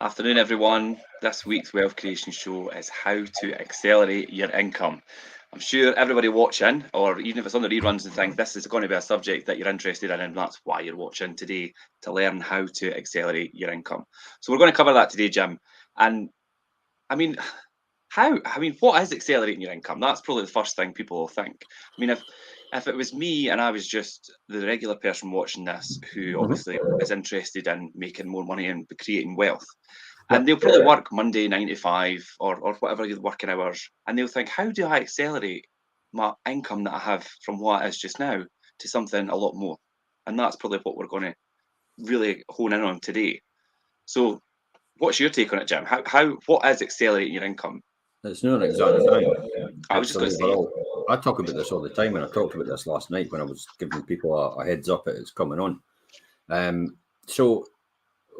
Afternoon, everyone. This week's wealth creation show is how to accelerate your income. I'm sure everybody watching, or even if it's on the reruns and things, this is going to be a subject that you're interested in, and that's why you're watching today, to learn how to accelerate your income. So we're going to cover that today, Jim. And I mean, what is accelerating your income? That's probably the first thing people will think. I mean, if it was me and I was just the regular person watching this who obviously is interested in making more money and creating wealth, and Yep. they'll probably work Monday 9 to 5 or whatever your working hours, and they'll think, how do I accelerate my income that I have from what it is just now to something a lot more? And that's probably what we're going to really hone in on today. So what's your take on it, Jim? What is accelerating your income? It's not an exact science. I was It's just an going to say, overall. I talk about this all the time, and I talked about this last night when I was giving people a heads up that it's coming on. So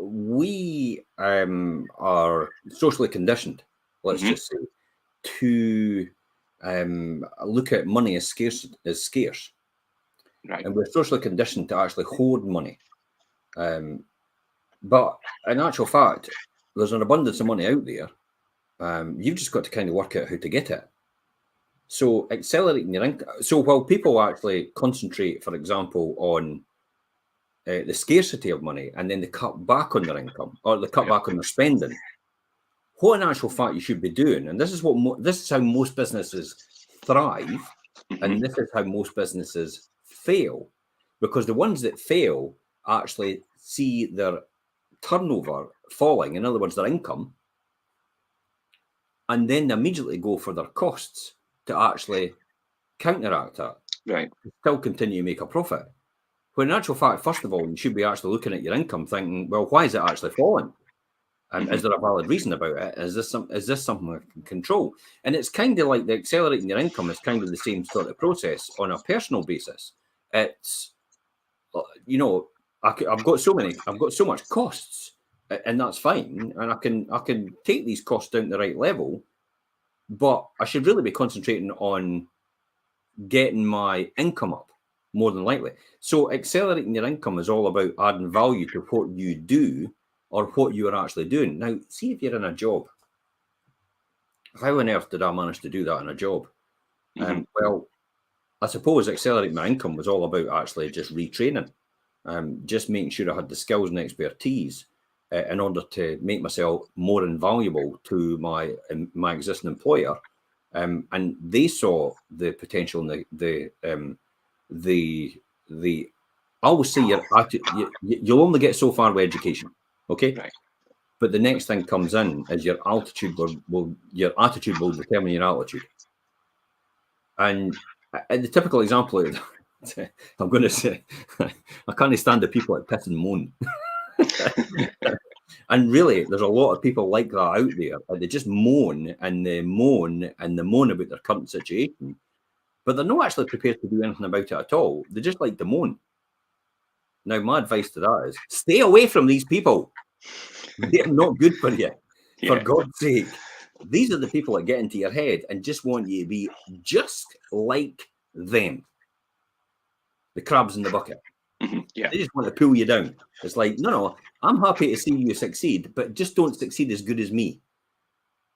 we are socially conditioned, let's Mhm. just say, to look at money as scarce, Right. and we're socially conditioned to actually hoard money. But in actual fact, there's an abundance of money out there. You've just got to kind of work out how to get it. So accelerating your income. So while people actually concentrate, for example, on the scarcity of money and then they cut back on their income or they cut Yep. back on their spending, what in actual fact you should be doing, and this is this is how most businesses thrive, Mhm. and this is how most businesses fail, because the ones that fail actually see their turnover falling, in other words, their income, and then they immediately go for their costs to actually counteract that, Right. to still continue to make a profit. When in actual fact, first of all, you should be actually looking at your income, thinking, well, why is it actually falling? Mhm. Is there a valid reason about it? Is this something I can control? And it's kind of like the accelerating your income is kind of the same sort of process on a personal basis. It's you know I've got so much costs, and that's fine, and I can take these costs down to the right level, but I should really be concentrating on getting my income up more than likely. So accelerating your income is all about adding value to what you do or what you are actually doing. Now, see if you're in a job. How on earth did I manage to do that in a job? Mhm. Well, I suppose accelerating my income was all about actually just retraining, just making sure I had the skills and expertise in order to make myself more invaluable to my existing employer, and they saw the potential in the the. I always say you'll only get so far with education, okay? Right. But the next thing comes in is your attitude will determine your altitude. And the typical example, I'm going to say, I can't stand the people that piss and moan. And really, there's a lot of people like that out there. They just moan and they moan and they moan about their current situation, but they're not actually prepared to do anything about it at all. They just like to moan. Now, my advice to that is stay away from these people. They're not good for you. For Yeah. God's sake. These are the people that get into your head and just want you to be just like them. The crabs in the bucket. Mhm. Yeah. They just want to pull you down. It's like, no, I'm happy to see you succeed, but just don't succeed as good as me.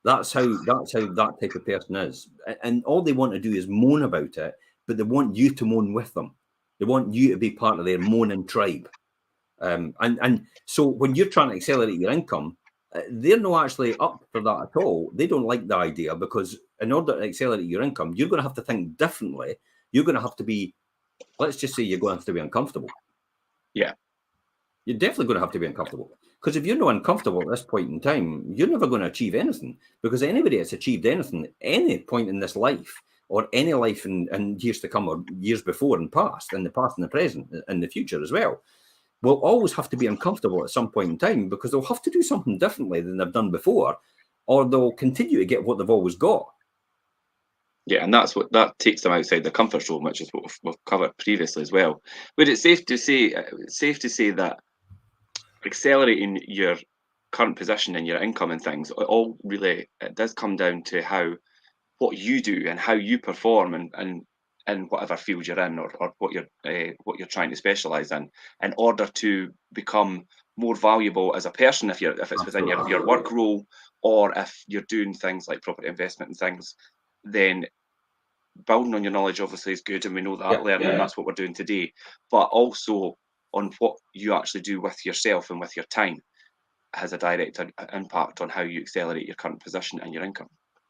That's how that type of person is. And all they want to do is moan about it, but they want you to moan with them. They want you to be part of their moaning tribe. And so when you're trying to accelerate your income, they're not actually up for that at all. They don't like the idea because in order to accelerate your income, you're going to have to think differently. You're going to have to be, let's just say, you're going to have to be uncomfortable. Yeah. You're definitely going to have to be uncomfortable because if you're not uncomfortable at this point in time, you're never going to achieve anything. Because anybody that's achieved anything at any point in this life or any life in years to come or years before and past, in the past and the present and the future as well, will always have to be uncomfortable at some point in time because they'll have to do something differently than they've done before, or they'll continue to get what they've always got. Yeah, and that's what that takes them outside their comfort zone, which is what we've covered previously as well. But it's safe to say that accelerating your current position and your income and things, all really it does come down to how what you do and how you perform and whatever field you're in or what you're trying to specialize in order to become more valuable as a person if it's within your work role, or if you're doing things like property investment and things, then building on your knowledge obviously is good, and we know that learning, and that's what we're doing today. But also on what you actually do with yourself and with your time has a direct impact on how you accelerate your current position and your income.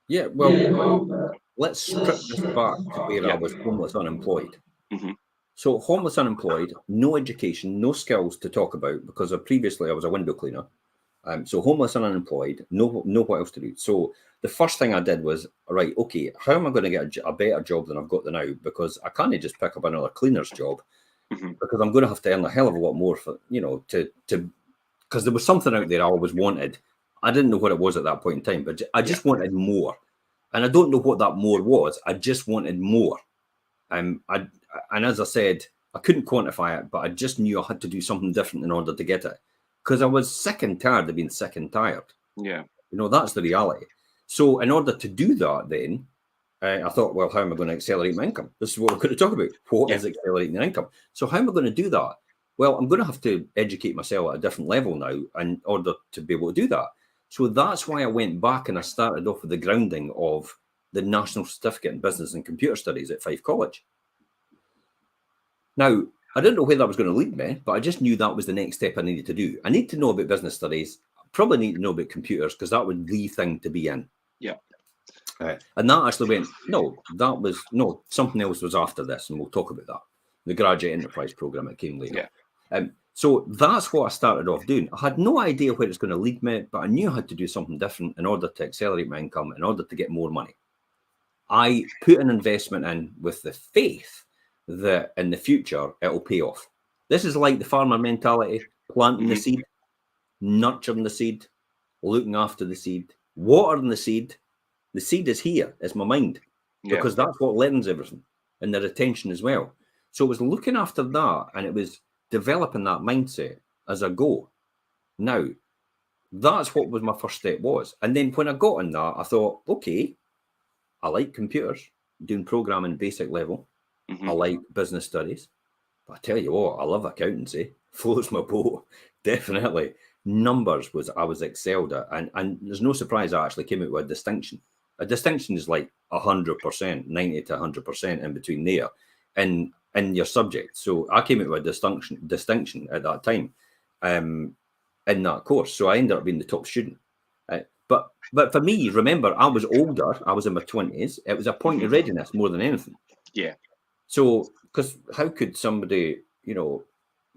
Yeah, well, let's strip this back to where I Yeah. was homeless unemployed. hmm So homeless unemployed, no education, no skills to talk about because previously I was a window cleaner. So homeless and unemployed, no what else to do. So the first thing I did was, right, okay, how am I going to get a better job than I've got now? Because I can't just pick up another cleaner's job because I'm going to have to earn a hell of a lot more for, to because there was something out there I always wanted. I didn't know what it was at that point in time, but I just wanted more. And I don't know what that more was. I just wanted more. And as I said, I couldn't quantify it, but I just knew I had to do something different in order to get it. Because I was sick and tired of being sick and tired. Yeah. That's the reality. So in order to do that, then I thought, well, how am I going to accelerate my income? This is what we're going to talk about. What is accelerating your income? So how am I going to do that? Well, I'm going to have to educate myself at a different level now in order to be able to do that. So that's why I went back and I started off with the grounding of the National Certificate in Business and Computer Studies at Fife College. Now, I didn't know where that was going to lead me, but I just knew that was the next step I needed to do. I need to know about business studies. I probably need to know about computers because that was the thing to be in. Yeah. And that actually went, something else was after this, and we'll talk about that. The graduate enterprise program that came later. Yeah. So that's what I started off doing. I had no idea where it's going to lead me, but I knew I had to do something different in order to accelerate my income, in order to get more money. I put an investment in with the faith that in the future it'll pay off. This is like the farmer mentality: planting the seed, nurturing the seed, looking after the seed, watering the seed. The seed is here. It's my mind, because that's what learns everything, and the retention as well. So it was looking after that, and it was developing that mindset as I go. Now, that's what was my first step was. And then when I got in that, I thought, okay, I like computers, doing programming basic level. I like business studies. But I tell you what, I love accountancy. Floats my boat. Definitely. Numbers I was excelled at. And there's no surprise I actually came out with a distinction. A distinction is like 100%, 90 to 100% in between there in your subject. So I came out with a distinction at that time in that course. So I ended up being the top student. But for me, remember, I was older. I was in my 20s. It was a point of readiness more than anything. Yeah. So, because how could somebody,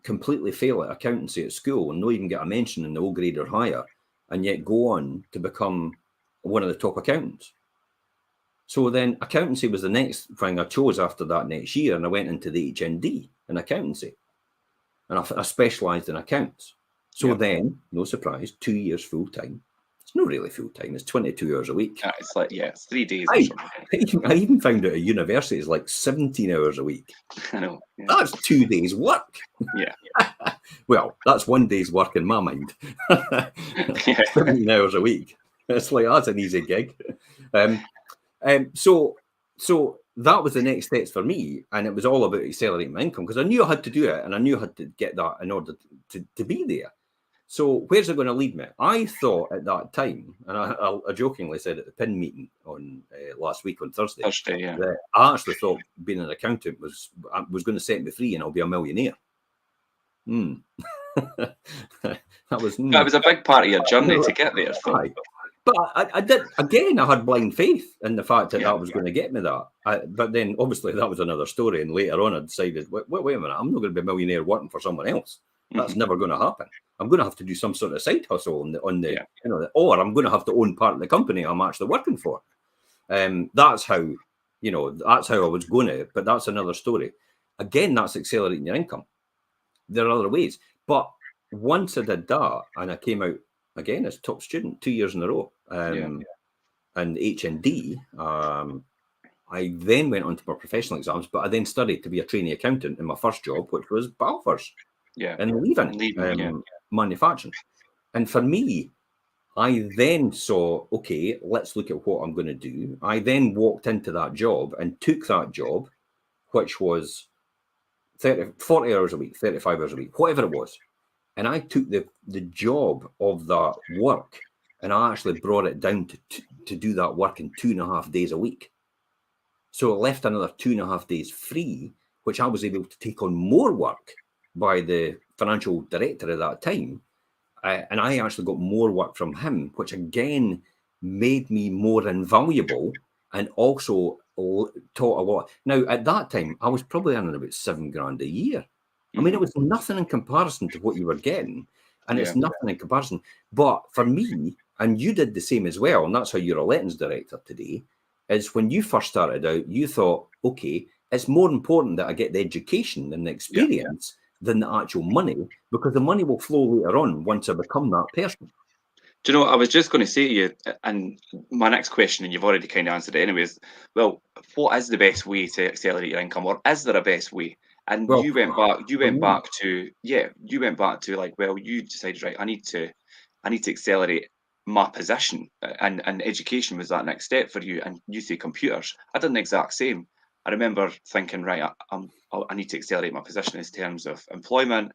completely fail at accountancy at school and not even get a mention in the O grade or higher, and yet go on to become one of the top accountants? So then accountancy was the next thing I chose after that next year, and I went into the HND in accountancy, and I specialised in accounts. So then, no surprise, 2 years full time. It's not really full time. It's 22 hours a week. It's like, it's 3 days or something. I even found out at university it's like 17 hours a week. I know. Yeah. That's 2 days work. Yeah. Well, that's 1 day's work in my mind. 17 hours a week. It's like, that's an easy gig. So that was the next steps for me, and it was all about accelerating my income because I knew I had to do it, and I knew I had to get that in order to be there. So where's it going to lead me? I thought at that time, and I jokingly said at the PIN meeting on last week on Thursday, that I actually thought being an accountant was going to set me free and I'll be a millionaire. That was a big part of your journey to get there. But I did, again, I had blind faith in the fact that was going to get me that. But then obviously that was another story. And later on I decided, wait a minute, I'm not going to be a millionaire working for someone else. That's never going to happen. I'm going to have to do some sort of side hustle or I'm going to have to own part of the company I'm actually working for. That's how I was going to, but that's another story. Again, that's accelerating your income. There are other ways. But once I did that and I came out again as top student 2 years in a row and HND, I then went on to my professional exams, but I then studied to be a trainee accountant in my first job, which was Balfour's. And leaving manufacturing. And for me, I then saw, okay, let's look at what I'm going to do. I then walked into that job and took that job, which was 40 hours a week, 35 hours a week, whatever it was. and I took the job of that work, and I actually brought it down to do that work in 2.5 days a week. So it left another 2.5 days free, which I was able to take on more work by the financial director at that time. And I actually got more work from him, which again made me more invaluable and also taught a lot. Now, at that time, I was probably earning about $7,000 a year. I mean, it was nothing in comparison to what you were getting, and it's nothing in comparison. But for me, and you did the same as well, and that's how you're a lettings director today, is when you first started out, you thought, okay, it's more important that I get the education and the experience than the actual money, because the money will flow later on once I become that person. Do you know, I was just going to say to you, and my next question, and you've already kind of answered it anyways, well, what is the best way to accelerate your income, or is there a best way? And Well, you went back to like, well, you decided, right, I need to accelerate my position, and education was that next step for you, and you say computers. I did the exact same. I remember thinking, right, I need to accelerate my position in terms of employment,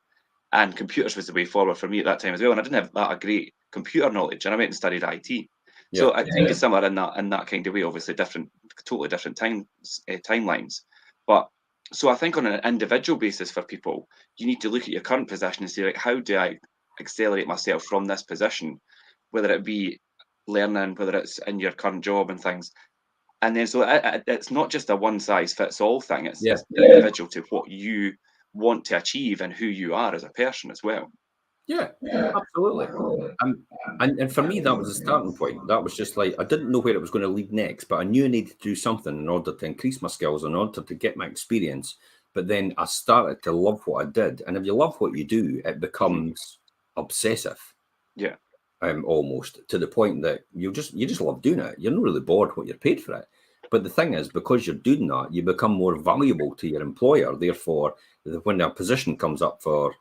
and computers was the way forward for me at that time as well. And I didn't have that a great computer knowledge, and I went and studied IT. So I think it's similar in that kind of way. Obviously, totally different timelines. But so I think on an individual basis for people, you need to look at your current position and say, like, how do I accelerate myself from this position, whether it be learning, whether it's in your current job and things. And then so it's not just a one size fits all thing. It's individual to what you want to achieve and who you are as a person as well. Yeah, absolutely. And for me, that was a starting point. That was just like, I didn't know where it was going to lead next, but I knew I needed to do something in order to increase my skills, in order to get my experience. But then I started to love what I did. And if you love what you do, it becomes obsessive. Yeah. Almost to the point that you just love doing it. You're not really bored what you're paid for it. But the thing is, because you're doing that, you become more valuable to your employer. Therefore, when a position comes up for,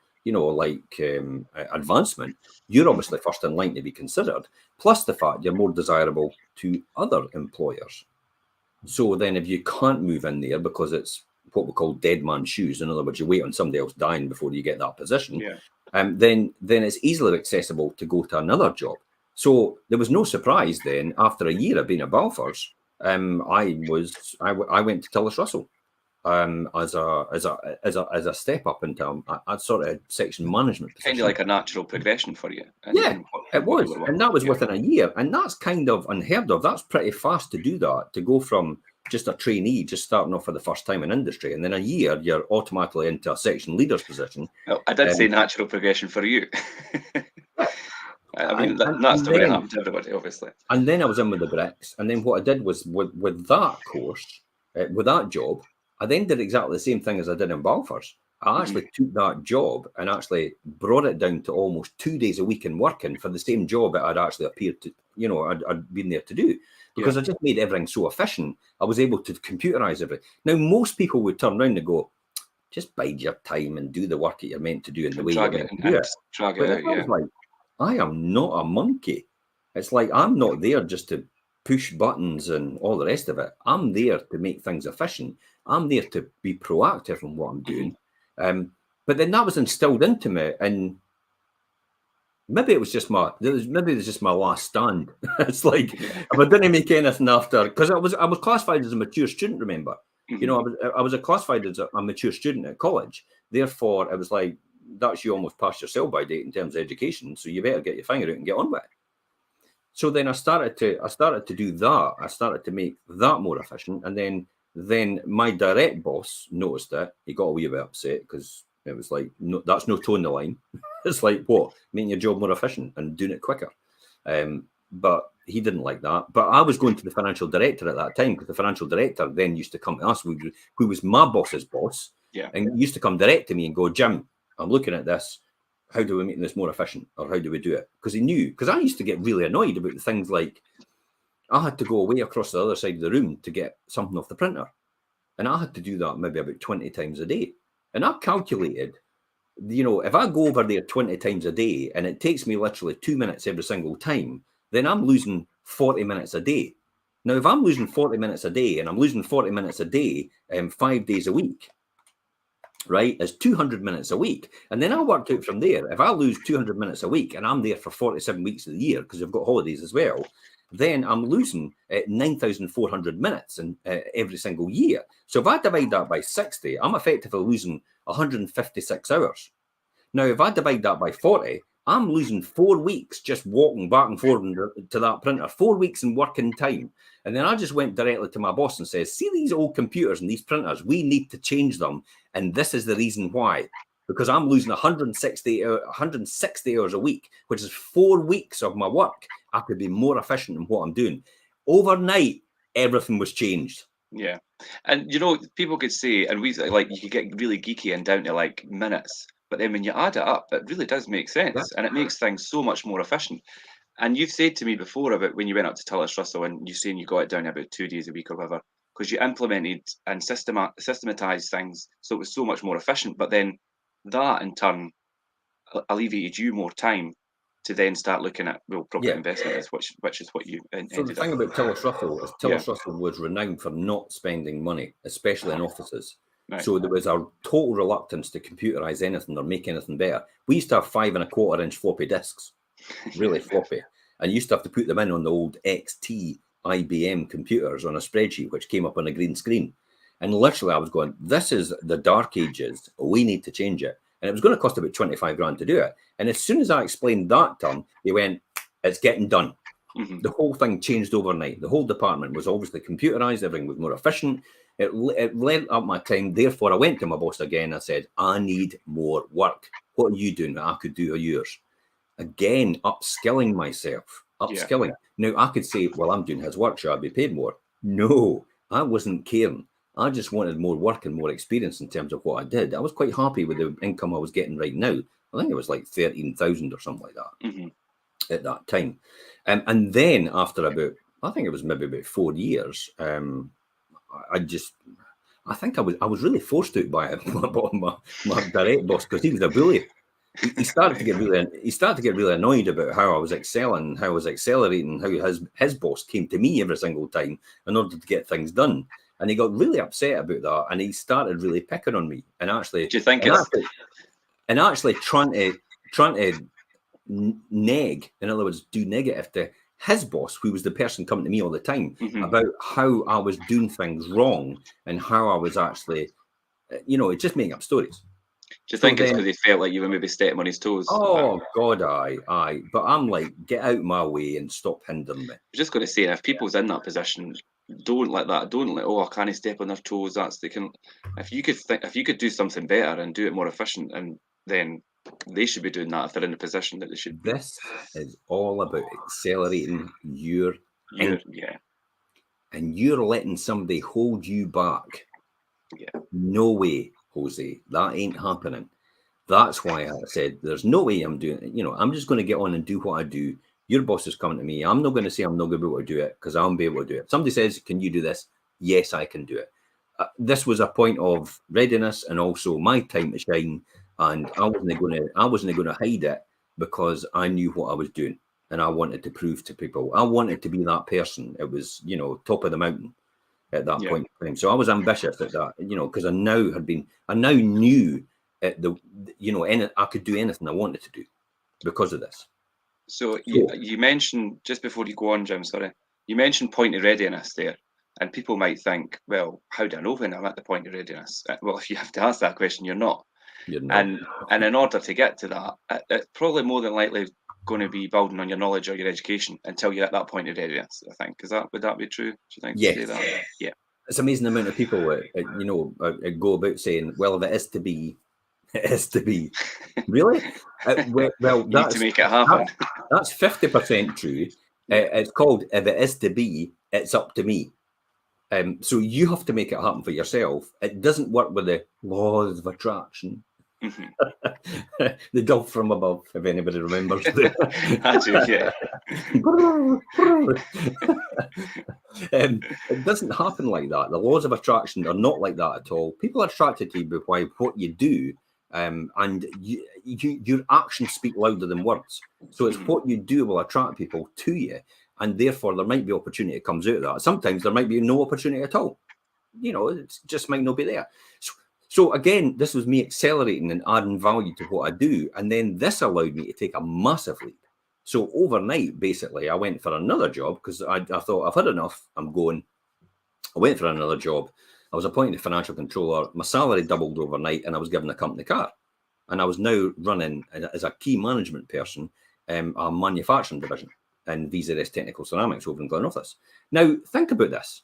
advancement, you're obviously first in line to be considered. Plus the fact you're more desirable to other employers. So then if you can't move in there because it's what we call dead man's shoes, in other words, you wait on somebody else dying before you get that position, then it's easily accessible to go to another job. So there was no surprise then, after a year of being at Balfour's, I went to Tillis Russell as a step up into a sort of section management position. Kind of like a natural progression for you. It was. And that was within a year. And that's kind of unheard of. That's pretty fast to do that, to go from just a trainee, just starting off for the first time in industry. And then a year, you're automatically into a section leader's position. Well, I did say natural progression for you. I mean, that's the way it happened to everybody, obviously. And then I was in with the bricks. And then what I did was with that course, with that job, I then did exactly the same thing as I did in Balfour's. I actually took that job and actually brought it down to almost 2 days a week in working for the same job that I'd actually appeared to, I'd been there to do, because I just made everything so efficient. I was able to computerize everything. Now, most people would turn around and go, just bide your time and do the work that you're meant to do in the way you're meant to do it. But I was like, I am not a monkey. It's like, I'm not there just to push buttons and all the rest of it. I'm there to make things efficient. I'm there to be proactive in what I'm doing. But then that was instilled into me, and maybe it was just my last stand. It's like, if I didn't make anything after, because I was classified as a mature student. Remember, I was classified as a mature student at college. Therefore, it was like, that's you almost past your sell-by date in terms of education. So you better get your finger out and get on with it. So then I started to do that. I started to make that more efficient, and then my direct boss noticed it. He got a wee bit upset because it was like, no, that's no toe in the line. It's like, what? Making your job more efficient and doing it quicker. But he didn't like that. But I was going to the financial director at that time, because the financial director then used to come to us, who was my boss's boss, and used to come direct to me and go, Jim, I'm looking at this. How do we make this more efficient, or how do we do it? Because he knew, because I used to get really annoyed about things like, I had to go away across the other side of the room to get something off the printer. And I had to do that maybe about 20 times a day. And I calculated, if I go over there 20 times a day and it takes me literally 2 minutes every single time, then I'm losing 40 minutes a day. Now, if I'm losing 40 minutes a day and I'm losing 40 minutes a day 5 days a week, right, is 200 minutes a week. And then I worked out from there, if I lose 200 minutes a week and I'm there for 47 weeks of the year, because I've got holidays as well, then I'm losing 9,400 minutes every single year. So if I divide that by 60, I'm effectively losing 156 hours. Now, if I divide that by 40, I'm losing 4 weeks just walking back and forth to that printer, 4 weeks in working time. And then I just went directly to my boss and says, see these old computers and these printers, we need to change them. And this is the reason why. Because I'm losing 160 hours a week, which is 4 weeks of my work. I could be more efficient in what I'm doing. Overnight, everything was changed. Yeah. And, you know, people could say, and we like, you could get really geeky and down to like minutes. But then when you add it up, it really does make sense. Yeah. And it makes things so much more efficient. And you've said to me before about when you went up to Tullis Russell and you're saying you got it down to about 2 days a week or whatever, because you implemented and systematized things so it was so much more efficient. But then that in turn alleviated you more time to then start looking at proper Yeah. investment, which is what you ended So the thing about Tullis Russell is Yeah. Tullis Russell was renowned for not spending money, especially in offices. Right. So there was a total reluctance to computerize anything or make anything better. We used to have 5.25-inch floppy disks, really floppy, and you used to have to put them in on the old XT IBM computers on a spreadsheet, which came up on a green screen. And literally, I was going, "This is the dark ages. We need to change it." And it was going to cost about 25 grand to do it. And as soon as I explained that to them, they went, "It's getting done." Mhm. The whole thing changed overnight. The whole department was obviously computerized. Everything was more efficient. It lent up my time. Therefore, I went to my boss again. I said, I need more work. What are you doing that I could do of yours? Again, upskilling myself. Upskilling. Now, I could say, well, I'm doing his work, so I'd be paid more. No, I wasn't caring. I just wanted more work and more experience in terms of what I did. I was quite happy with the income I was getting right now. I think it was like 13,000 or something like that. Mm-hmm. At that time. And then after about, I think it was maybe about 4 years, I think I was really forced out by it, my direct boss, because he was a bully. He started to get really annoyed about how I was excelling, how I was accelerating, how his boss came to me every single time in order to get things done. And he got really upset about that, and he started really picking on me. And actually, Do you think actually trying to neg, in other words, do negative to his boss, who was the person coming to me all the time, about how I was doing things wrong and how I was actually, just making up stories. Do you think it's because he felt like you were maybe stepping on his toes? Oh, God, aye. But I'm like, get out of my way and stop hindering me. I was just going to say, if people's in that position, don't let that. Don't let, I can't step on their toes. If you could do something better and do it more efficient, and then they should be doing that if they're in the position that they should be. This is all about accelerating your income. Yeah. And you're letting somebody hold you back. Yeah. No way, Jose. That ain't happening. That's why I said there's no way I'm doing it. I'm just going to get on and do what I do. Your boss is coming to me. I'm not going to say I'm not going to be able to do it, because I'll be able to do it. If somebody says, can you do this? Yes, I can do it. This was a point of readiness and also my time to shine. And I wasn't going to hide it, because I knew what I was doing and I wanted to prove to people. I wanted to be that person. It was, top of the mountain at that point in time. So I was ambitious at that, because I now knew I could do anything I wanted to do because of this. So you mentioned, just before you go on, Jim, sorry, you mentioned point of readiness there. And people might think, well, how do I know when I'm at the point of readiness? Well, if you have to ask that question, you're not. And in order to get to that, it's probably more than likely going to be building on your knowledge or your education until you're at that point of readiness, I think. Would that be true? Do you think? Yes. To say that? Yeah. It's amazing the amount of people go about saying, well, if it is to be, it is to be. Really? Well, you need to make it happen. That's 50% true. It's called, if it is to be, it's up to me. So you have to make it happen for yourself. It doesn't work with the laws of attraction. Mm-hmm. The dog from above, if anybody remembers. I do, yeah. It doesn't happen like that. The laws of attraction are not like that at all. People are attracted to you by what you do, and your actions speak louder than words. So it's what you do will attract people to you, and therefore there might be opportunity that comes out of that. Sometimes there might be no opportunity at all. It just might not be there. So again, this was me accelerating and adding value to what I do. And then this allowed me to take a massive leap. So overnight, basically, I went for another job because I thought I've had enough. I'm going. I went for another job. I was appointed financial controller. My salary doubled overnight and I was given a company car. And I was now running as a key management person, a manufacturing division in VZS Technical Ceramics over in Glenoffice. Now, think about this.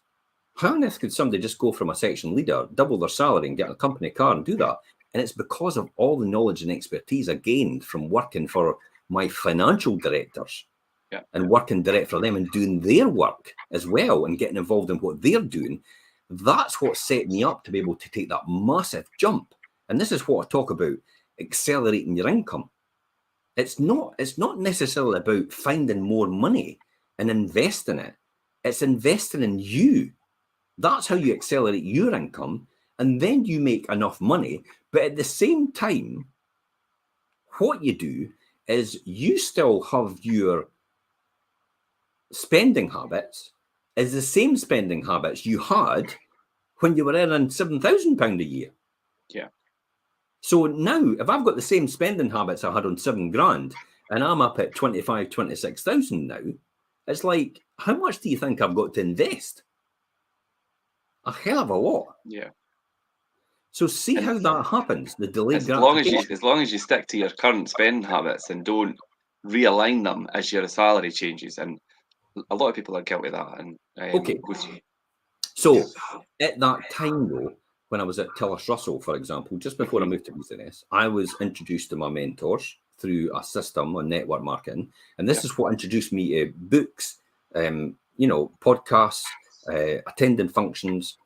How on earth could somebody just go from a section leader, double their salary and get a company car and do that? And it's because of all the knowledge and expertise I gained from working for my financial directors and working direct for them and doing their work as well and getting involved in what they're doing. That's what set me up to be able to take that massive jump. And this is what I talk about, accelerating your income. It's not necessarily about finding more money and investing it. It's investing in you. That's how you accelerate your income, and then you make enough money. But at the same time, what you do is you still have your spending habits as the same spending habits you had when you were earning £7,000 a year. Yeah. So now, if I've got the same spending habits I had on £7,000 and I'm up at 25, 26,000 now, it's like, how much do you think I've got to invest? A hell of a lot. Yeah. So see how that happens, the delayed As long gratification. as you stick to your current spending habits and don't realign them as your salary changes, and a lot of people are guilty of that. And Okay. So at that time, though, when I was at Tillis Russell, for example, just before I moved to business, I was introduced to my mentors through a system on network marketing. And this is what introduced me to books, podcasts, attending functions,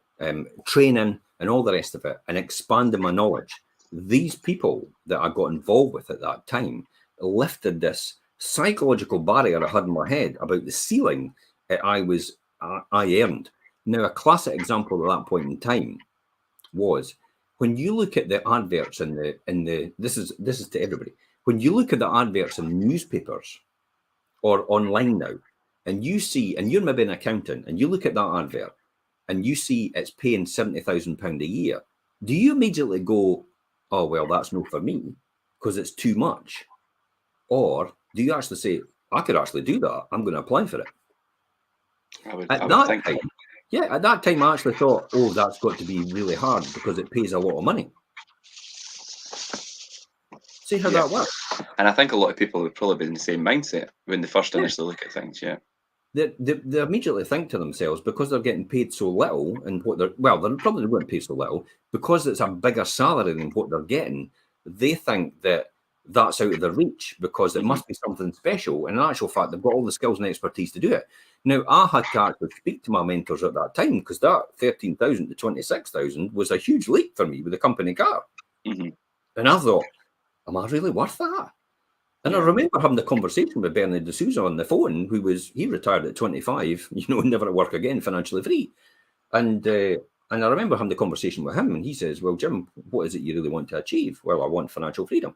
training, and all the rest of it, and expanding my knowledge. These people that I got involved with at that time lifted this psychological barrier I had in my head about the ceiling I earned. Now, a classic example at that point in time was when you look at the adverts in the this is to everybody. When you look at the adverts in newspapers or online now, and you see, and you're maybe an accountant, and you look at that advert, and you see it's paying £70,000 a year, do you immediately go, "Oh well, that's not for me because it's too much," or do you actually say, "I could actually do that. I'm going to apply for it"? At that time, I actually thought, "Oh, that's got to be really hard because it pays a lot of money." See how that works? And I think a lot of people would probably be in the same mindset when they first initially look at things. Yeah. They immediately think to themselves, because they're getting paid so little, and they're probably won't pay so little because it's a bigger salary than what they're getting. They think that that's out of their reach because it must be something special. And in actual fact, they've got all the skills and expertise to do it. Now, I had to actually speak to my mentors at that time because that 13,000 to 26,000 was a huge leap for me with a company car. And I thought, am I really worth that? And I remember having the conversation with Bernard D'Souza on the phone, he retired at 25, never at work again, financially free. And I remember having the conversation with him, and he says, "Well, Jim, what is it you really want to achieve?" "Well, I want financial freedom."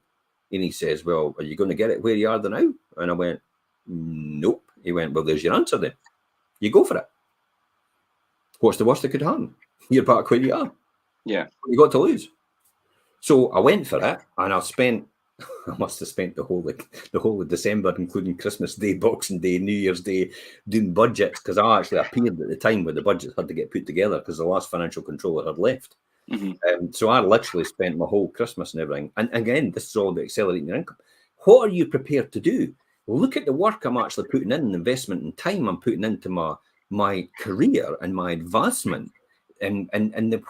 And he says, "Well, are you going to get it where you are now?" And I went, "Nope." He went, "Well, there's your answer then. You go for it. What's the worst that could happen? You're back where you are. Yeah. What you got to lose?" So I went for it, and I must have spent the whole of December, including Christmas Day, Boxing Day, New Year's Day, doing budgets, because I actually appeared at the time where the budgets had to get put together because the last financial controller had left. So I literally spent my whole Christmas and everything. And again, this is all about accelerating your income. What are you prepared to do? Look at the work I'm actually putting in, the investment and time I'm putting into my career and my advancement, and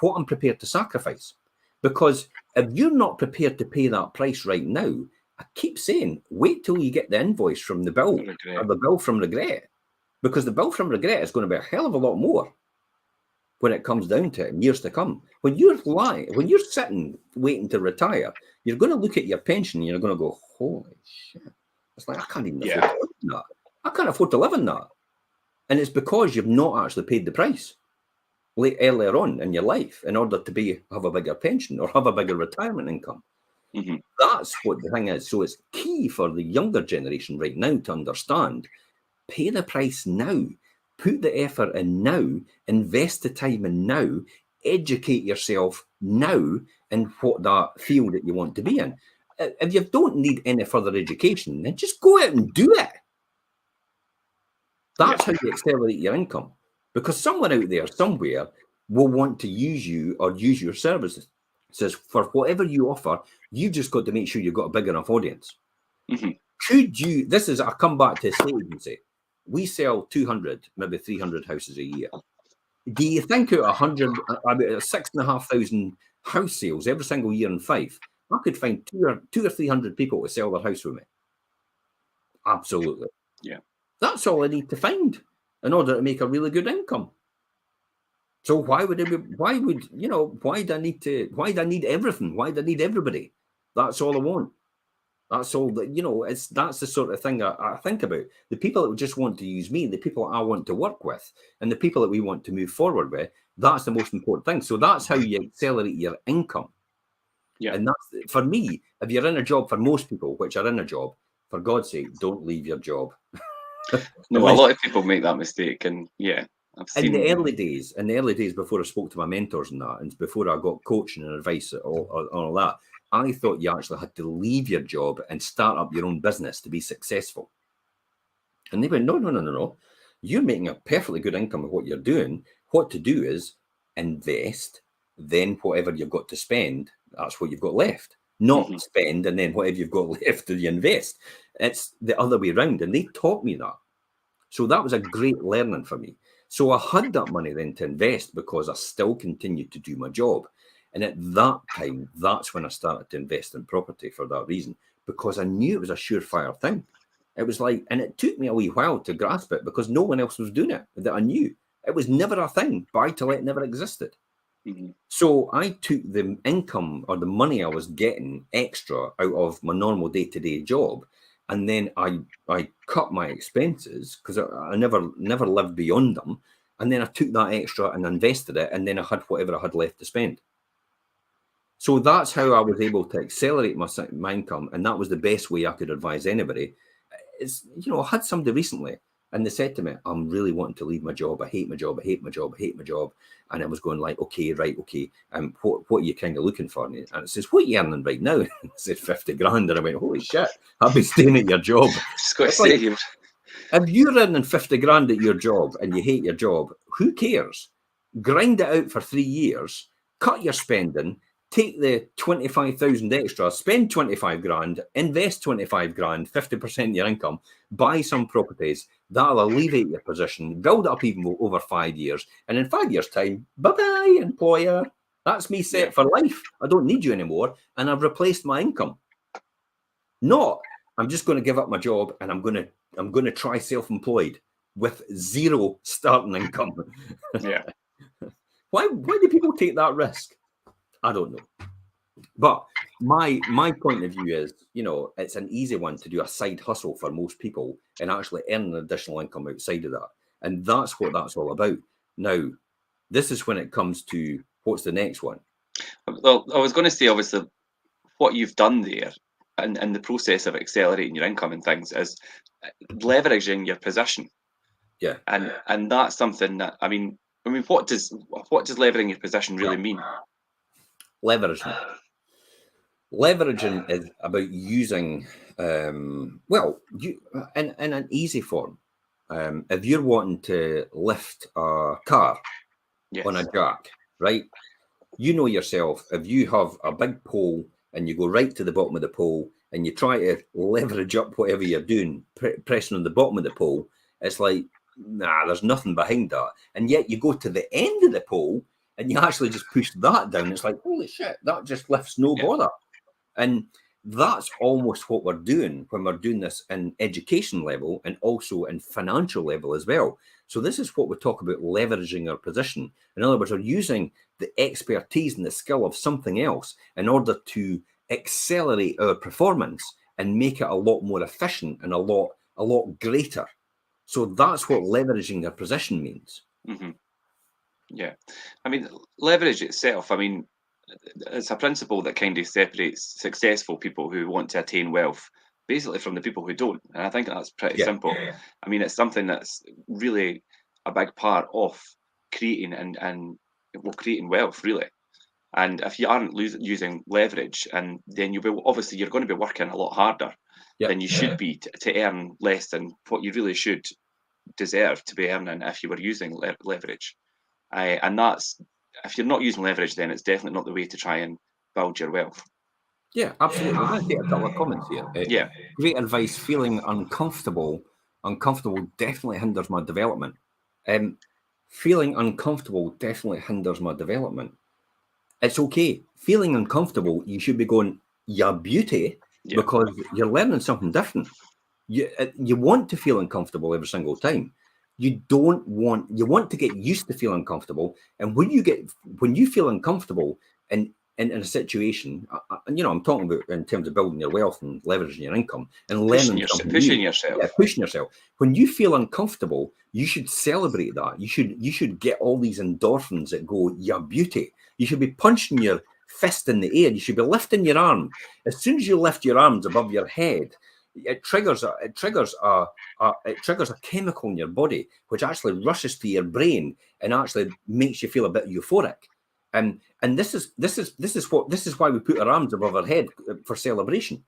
what I'm prepared to sacrifice. Because if you're not prepared to pay that price right now, I keep saying, wait till you get the invoice from the bill or the bill from regret, because the bill from regret is going to be a hell of a lot more when it comes down to it in years to come. When you're sitting waiting to retire, you're going to look at your pension and you're going to go, "Holy shit. It's like, I can't even afford to live on that. I can't afford to live on that." And it's because you've not actually paid the price earlier on in your life in order to have a bigger pension or have a bigger retirement income. That's what the thing is. So it's key for the younger generation right now to understand, pay the price now, put the effort in now, invest the time in now, educate yourself now, in what that field that you want to be in. If you don't need any further education, then just go out and do it. That's how you accelerate your income, because someone out there somewhere will want to use you or use your services. Says for whatever you offer, you've just got to make sure you've got a big enough audience. Could you? This is I come back to estate agency. We sell 200, maybe 300 houses a year. Do you think out of 100, about 6,500 house sales every single year in 5, I could find two or 300 people to sell their house with me? Absolutely. Yeah. That's all I need to find in order to make a really good income. So why do I need everything? Why do I need everybody? That's all I want. That's all that, that's the sort of thing I think about. The people that just want to use me, the people I want to work with, and the people that we want to move forward with, that's the most important thing. So that's how you accelerate your income. Yeah. And that's, for me, if you're in a job, for most people which are in a job, for God's sake, don't leave your job. No, a lot of people make that mistake, and yeah, I've seen in the early days before I spoke to my mentors and that, and before I got coaching and advice and all that, I thought you actually had to leave your job and start up your own business to be successful. And they went, no. You're making a perfectly good income of what you're doing. What to do is invest, then whatever you've got to spend, that's what you've got left. Not spend, and then whatever you've got left, do you invest. It's the other way around. And they taught me that. So that was a great learning for me. So I had that money then to invest because I still continued to do my job. And at that time, that's when I started to invest in property for that reason, because I knew it was a surefire thing. It was like, and it took me a wee while to grasp it because no one else was doing it that I knew. It was never a thing. Buy to let never existed. So I took the income or the money I was getting extra out of my normal day-to-day job, and then I cut my expenses because I never lived beyond them. And then I took that extra and invested it, and then I had whatever I had left to spend. So that's how I was able to accelerate my income, and that was the best way I could advise anybody. It's, I had somebody recently, and they said to me, I'm really wanting to leave my job. I hate my job. I hate my job. I hate my job. And I was going like, okay. What are you kind of looking for? And it says, what are you earning right now? And I said 50 grand. And I went, holy shit, I've been staying at your job. Just got to say, like, if you're earning 50 grand at your job and you hate your job, who cares? Grind it out for 3 years, cut your spending, take the 25,000 extra, spend 25 grand, invest 25 grand, 50% of your income, buy some properties. That'll alleviate your position, build it up even over 5 years. And in 5 years' time, bye-bye, employer. That's me set for life. I don't need you anymore. And I've replaced my income. Not, I'm just going to give up my job and I'm going to try self-employed with zero starting income. Yeah. Why do people take that risk? I don't know. But my point of view is, it's an easy one to do a side hustle for most people and actually earn an additional income outside of that. And that's what that's all about. Now, this is when it comes to what's the next one. Well, I was going to say, obviously, what you've done there and the process of accelerating your income and things is leveraging your position. Yeah. And that's something that, I mean, what does leveraging your position really mean? Leveraging is about using, in an easy form. If you're wanting to lift a car on a jack, right? You know yourself, if you have a big pole and you go right to the bottom of the pole and you try to leverage up whatever you're doing, pressing on the bottom of the pole, it's like, nah, there's nothing behind that. And yet you go to the end of the pole and you actually just push that down. It's like, holy shit, that just lifts no bother. And that's almost what we're doing when we're doing this in education level and also in financial level as well. So this is what we talk about, leveraging our position. In other words, we're using the expertise and the skill of something else in order to accelerate our performance and make it a lot more efficient and a lot greater. So that's what leveraging our position means. Yeah. I mean, leverage itself, I mean, it's a principle that kind of separates successful people who want to attain wealth basically from the people who don't. And I think that's pretty simple. I mean, it's something that's really a big part of creating and creating wealth, really. And if you aren't using leverage, and then you're going to be working a lot harder than you should be to earn less than what you really should deserve to be earning if you were using leverage. And that's, if you're not using leverage, then it's definitely not the way to try and build your wealth. Yeah, absolutely. I'm going to take a couple of comments here. Yeah. Great advice. Feeling uncomfortable definitely hinders my development. Feeling uncomfortable definitely hinders my development. It's okay. Feeling uncomfortable, you should be going, yeah, beauty, because you're learning something different. You want to feel uncomfortable every single time. You want to get used to feeling uncomfortable. And when you feel uncomfortable in a situation, I'm talking about in terms of building your wealth and leveraging your income and learning something pushing new. yourself. Yeah, pushing yourself. When you feel uncomfortable, you should celebrate that. You should get all these endorphins that go, yeah, beauty. You should be punching your fist in the air. You should be lifting your arm. As soon as you lift your arms above your head, it triggers a chemical in your body which actually rushes to your brain and actually makes you feel a bit euphoric. And this is why we put our arms above our head for celebration.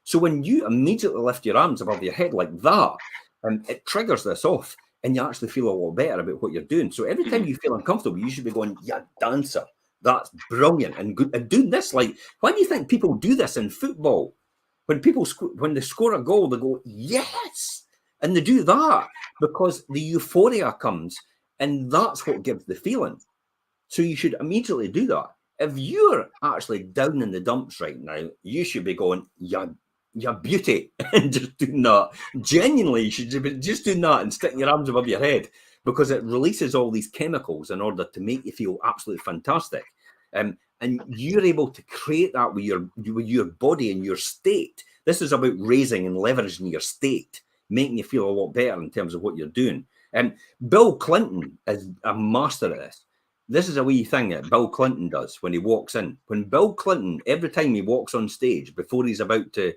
So when you immediately lift your arms above your head like that, it triggers this off, and you actually feel a lot better about what you're doing. So every time you feel uncomfortable, you should be going, "Yeah, dancer, that's brilliant and good." And doing this, like, why do you think people do this in football? When they score a goal, they go, "Yes," and they do that because the euphoria comes, and that's what gives the feeling. So you should immediately do that. If you're actually down in the dumps right now, you should be going, "Yeah, beauty," and just doing that. Genuinely, you should be just doing that and sticking your arms above your head, because it releases all these chemicals in order to make you feel absolutely fantastic. And you're able to create that with your body and your state. This is about raising and leveraging your state, making you feel a lot better in terms of what you're doing. And Bill Clinton is a master at this. This is a wee thing that Bill Clinton does when he walks in. When Bill Clinton, every time he walks on stage, before he's about to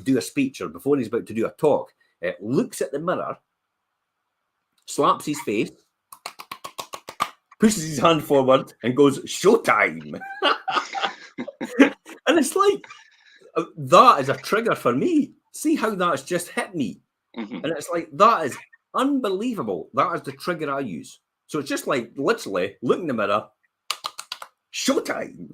do a speech, or before he's about to do a talk, looks at the mirror, slaps his face, pushes his hand forward, and goes, "Showtime!" And it's like, that is a trigger for me. See how that's just hit me. And it's like, that is unbelievable. That is the trigger I use. So it's just like, literally, look in the mirror, "Showtime!"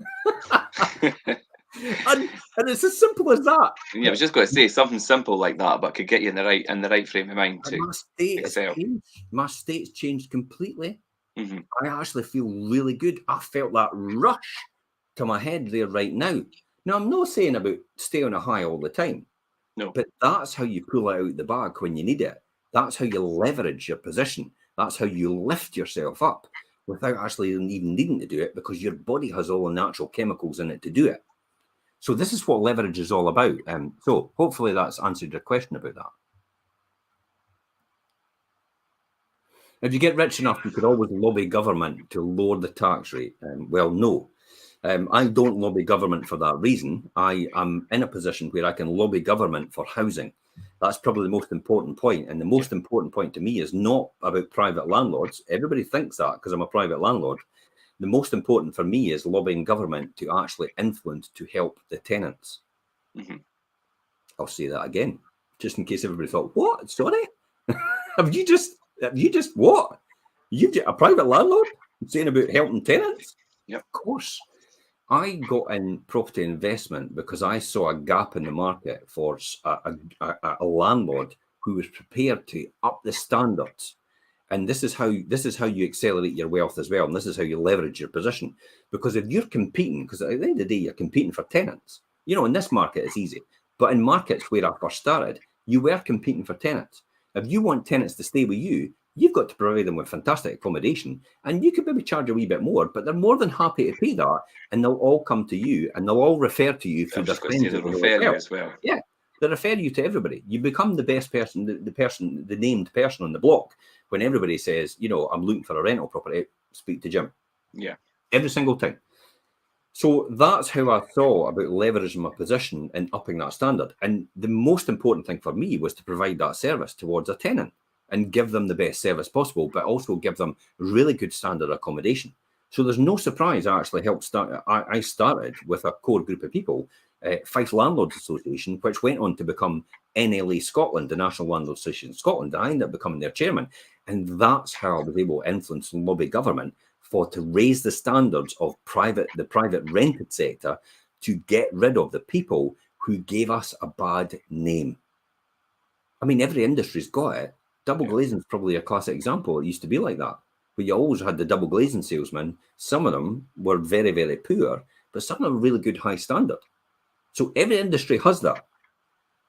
and it's as simple as that. Yeah, I was just going to say something simple like that, but could get you in the right frame of mind to excel. My state's changed completely. I actually feel really good. I felt that rush to my head there right now. Now, I'm not saying about stay on a high all the time. No. But that's how you pull it out the bag when you need it. That's how you leverage your position. That's how you lift yourself up without actually even needing to do it, because your body has all the natural chemicals in it to do it. So this is what leverage is all about. So hopefully that's answered your question about that. If you get rich enough, you could always lobby government to lower the tax rate. Well, no. I don't lobby government for that reason. I am in a position where I can lobby government for housing. That's probably the most important point. And the most important point to me is not about private landlords. Everybody thinks that because I'm a private landlord. The most important for me is lobbying government to actually influence, to help the tenants. I'll say that again, just in case everybody thought, "What? Sorry? Have you just what? You a private landlord saying about helping tenants?" Yep. Of course. I got in property investment because I saw a gap in the market for a landlord who was prepared to up the standards. And this is how you accelerate your wealth as well. And this is how you leverage your position. Because if you're competing, because at the end of the day, you're competing for tenants. In this market, it's easy. But in markets where I first started, you were competing for tenants. If you want tenants to stay with you, you've got to provide them with fantastic accommodation, and you could maybe charge a wee bit more, but they're more than happy to pay that, and they'll all come to you, and they'll all refer to you through their friends. They'll refer you as well. Yeah, they refer you to everybody. You become the best person, the named person on the block. When everybody says, "I'm looking for a rental property," speak to Jim. Yeah, every single time. So that's how I thought about leveraging my position and upping that standard. And the most important thing for me was to provide that service towards a tenant and give them the best service possible, but also give them really good standard accommodation. So there's no surprise I actually helped start. I started with a core group of people, Fife Landlords Association, which went on to become NLA Scotland, the National Landlords Association in Scotland. I ended up becoming their chairman. And that's how I was able to influence and lobby government to raise the standards of the private rented sector, to get rid of the people who gave us a bad name. I mean, every industry's got it. Double glazing is probably a classic example. It used to be like that. But you always had the double glazing salesmen. Some of them were very, very poor, but some of them were really good high standard. So every industry has that.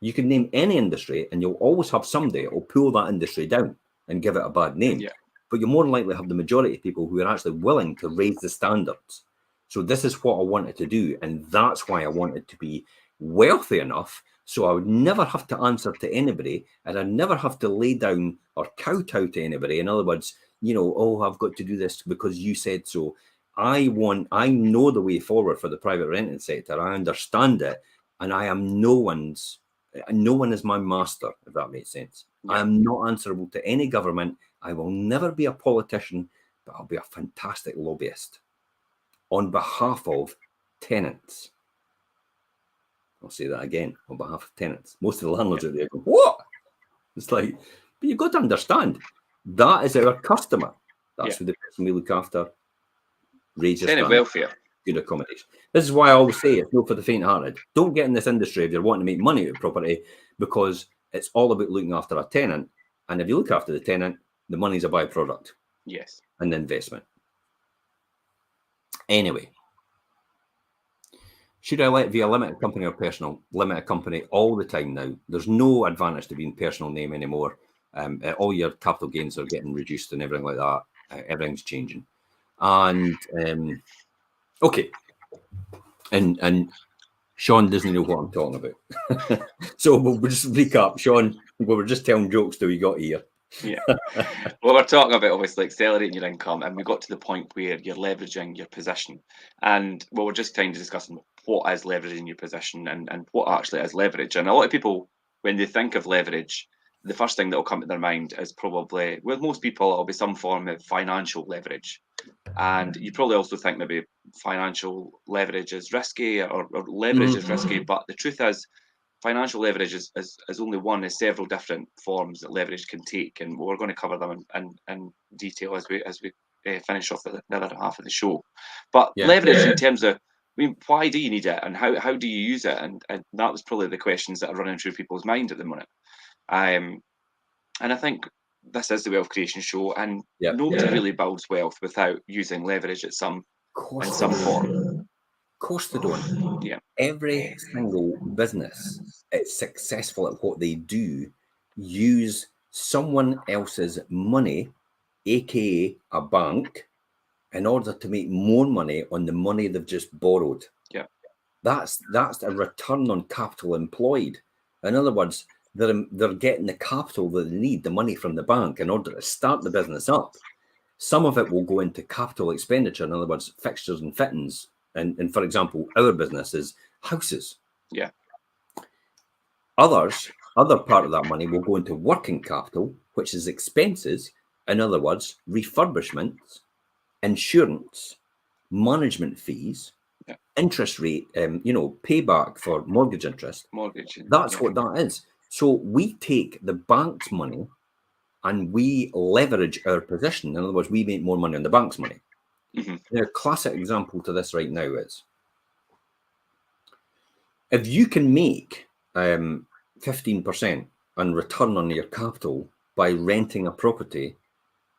You can name any industry and you'll always have somebody that will pull that industry down and give it a bad name. Yeah. But you'll more than likely have the majority of people who are actually willing to raise the standards. So this is what I wanted to do. And that's why I wanted to be wealthy enough so I would never have to answer to anybody, and I'd never have to lay down or kowtow to anybody. In other words, oh, I've got to do this because you said so. I know the way forward for the private renting sector. I understand it, and no one is my master, if that makes sense. Yeah. I am not answerable to any government. I will never be a politician, but I'll be a fantastic lobbyist on behalf of tenants. I'll say that again, on behalf of tenants. Most of the landlords out there go, what? It's like, but you've got to understand, that is our customer. That's who the person we look after. Raise your Tenant standard, welfare. good accommodation. This is why I always say it's not for the faint-hearted. Don't get in this industry if you're wanting to make money out of property, because it's all about looking after a tenant. And if you look after the tenant, the money's a byproduct. Yes. And investment. Anyway. Should I let via limited company or personal? Limited company all the time now. There's no advantage to being personal name anymore. All your capital gains are getting reduced and everything like that. Everything's changing. And okay. And Sean doesn't know what I'm talking about. So we'll just recap. Sean, we were just telling jokes till we got here. Yeah. Well, we're talking about obviously accelerating your income, and we got to the point where you're leveraging your position. And well, we're just kind of discussing what is leveraging your position and what actually is leverage. And a lot of people, when they think of leverage, the first thing that will come to their mind is probably, with most people, it'll be some form of financial leverage. And you probably also think maybe financial leverage is risky, or leverage is risky. But the truth is, financial leverage is only one of several different forms that leverage can take, and we're going to cover them in detail as we finish off the other half of the show. But leverage in terms of, why do you need it, and how do you use it? And that was probably the questions that are running through people's mind at the moment. And I think this is the Wealth Creation Show, and nobody really builds wealth without using leverage in some form. Of course they don't. Yeah. Every single business that's successful at what they do use someone else's money, aka a bank, in order to make more money on the money they've just borrowed. Yeah. That's a return on capital employed. In other words, they're getting the capital that they need, the money from the bank, in order to start the business up. Some of it will go into capital expenditure, in other words, fixtures and fittings. And for example, our business is houses. Yeah. Other part of that money will go into working capital, which is expenses. In other words, refurbishments, insurance, management fees, interest rate, payback for mortgage interest. That's what that is. So we take the bank's money and we leverage our position. In other words, we make more money on the bank's money. Now, a classic example to this right now is, if you can make 15% on return on your capital by renting a property,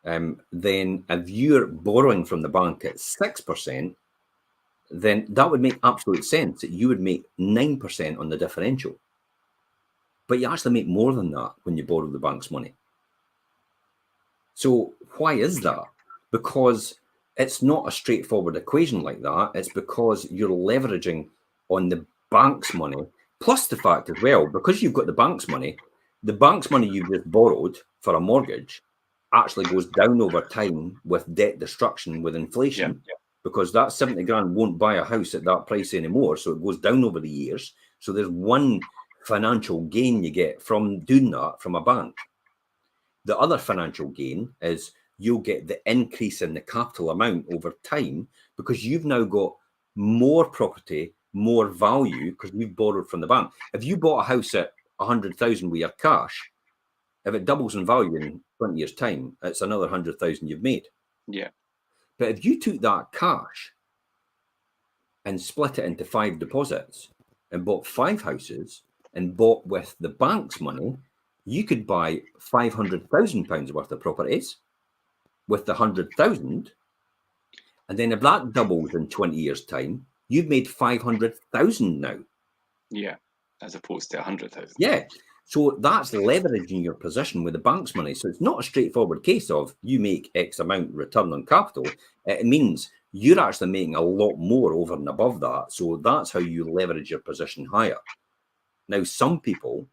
then if you're borrowing from the bank at 6%, then that would make absolute sense that you would make 9% on the differential. But you actually make more than that when you borrow the bank's money. So why is that? Because it's not a straightforward equation like that. It's because you're leveraging on the bank's money, plus the fact as well, because you've got the bank's money you've just borrowed for a mortgage actually goes down over time with debt destruction, with inflation, because that 70 grand won't buy a house at that price anymore. So it goes down over the years. So there's one financial gain you get from doing that from a bank. The other financial gain is you'll get the increase in the capital amount over time because you've now got more property, more value because you've borrowed from the bank. If you bought a house at 100,000 with your cash, if it doubles in value in 20 years' time, it's another 100,000 you've made. Yeah. But if you took that cash and split it into 5 deposits and bought 5 houses and bought with the bank's money, you could buy £500,000 worth of properties with the 100,000. And then if that doubles in 20 years' time, you've made 500,000 now. Yeah. As opposed to 100,000. Yeah. So that's leveraging your position with the bank's money. So it's not a straightforward case of you make X amount return on capital. It means you're actually making a lot more over and above that. So that's how you leverage your position higher. Now, some people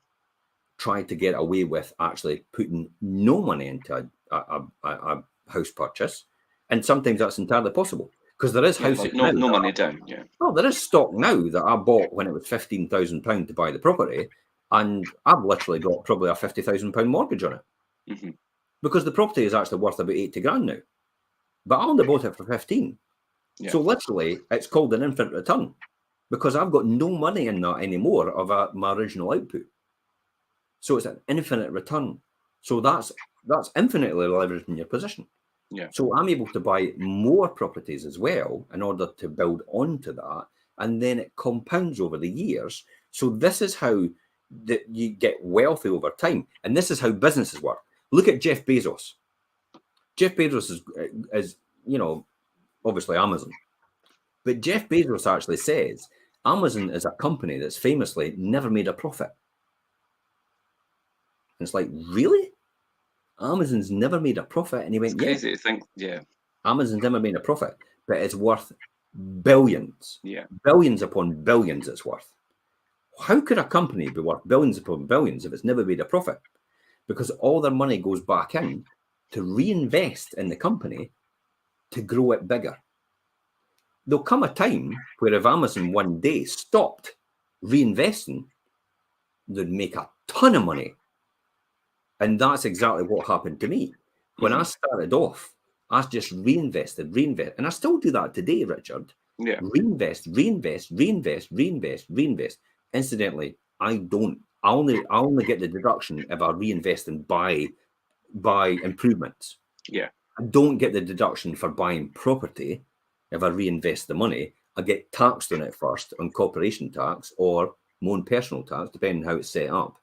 try to get away with actually putting no money into a house purchase. And sometimes that's entirely possible because there is houses no now money down. Yeah. Well, there is stock now that I bought when it was £15,000 to buy the property, and I've literally got probably a £50,000 mortgage on it because the property is actually worth about 80 grand now. But I only bought it for 15. Yeah. So literally, it's called an infinite return because I've got no money in that anymore of my original output. So it's an infinite return. So that's infinitely leveraging your position. Yeah. So I'm able to buy more properties as well in order to build onto that, and then it compounds over the years. So this is how you get wealthy over time, and this is how businesses work. Look at Jeff Bezos. Jeff Bezos is obviously Amazon, but Jeff Bezos actually says Amazon is a company that's famously never made a profit. And it's like, really? Amazon's never made a profit? And he went, it's crazy to think, yeah. Amazon's never made a profit, but it's worth billions. Yeah. Billions upon billions it's worth. How could a company be worth billions upon billions if it's never made a profit? Because all their money goes back in to reinvest in the company to grow it bigger. There'll come a time where if Amazon one day stopped reinvesting, they'd make a ton of money. And that's exactly what happened to me. When I started off, I just reinvested. And I still do that today, Richard. Yeah. Reinvest. Incidentally, I don't. I only get the deduction if I reinvest and buy improvements. Yeah. I don't get the deduction for buying property if I reinvest the money. I get taxed on it first on corporation tax or my own personal tax, depending on how it's set up.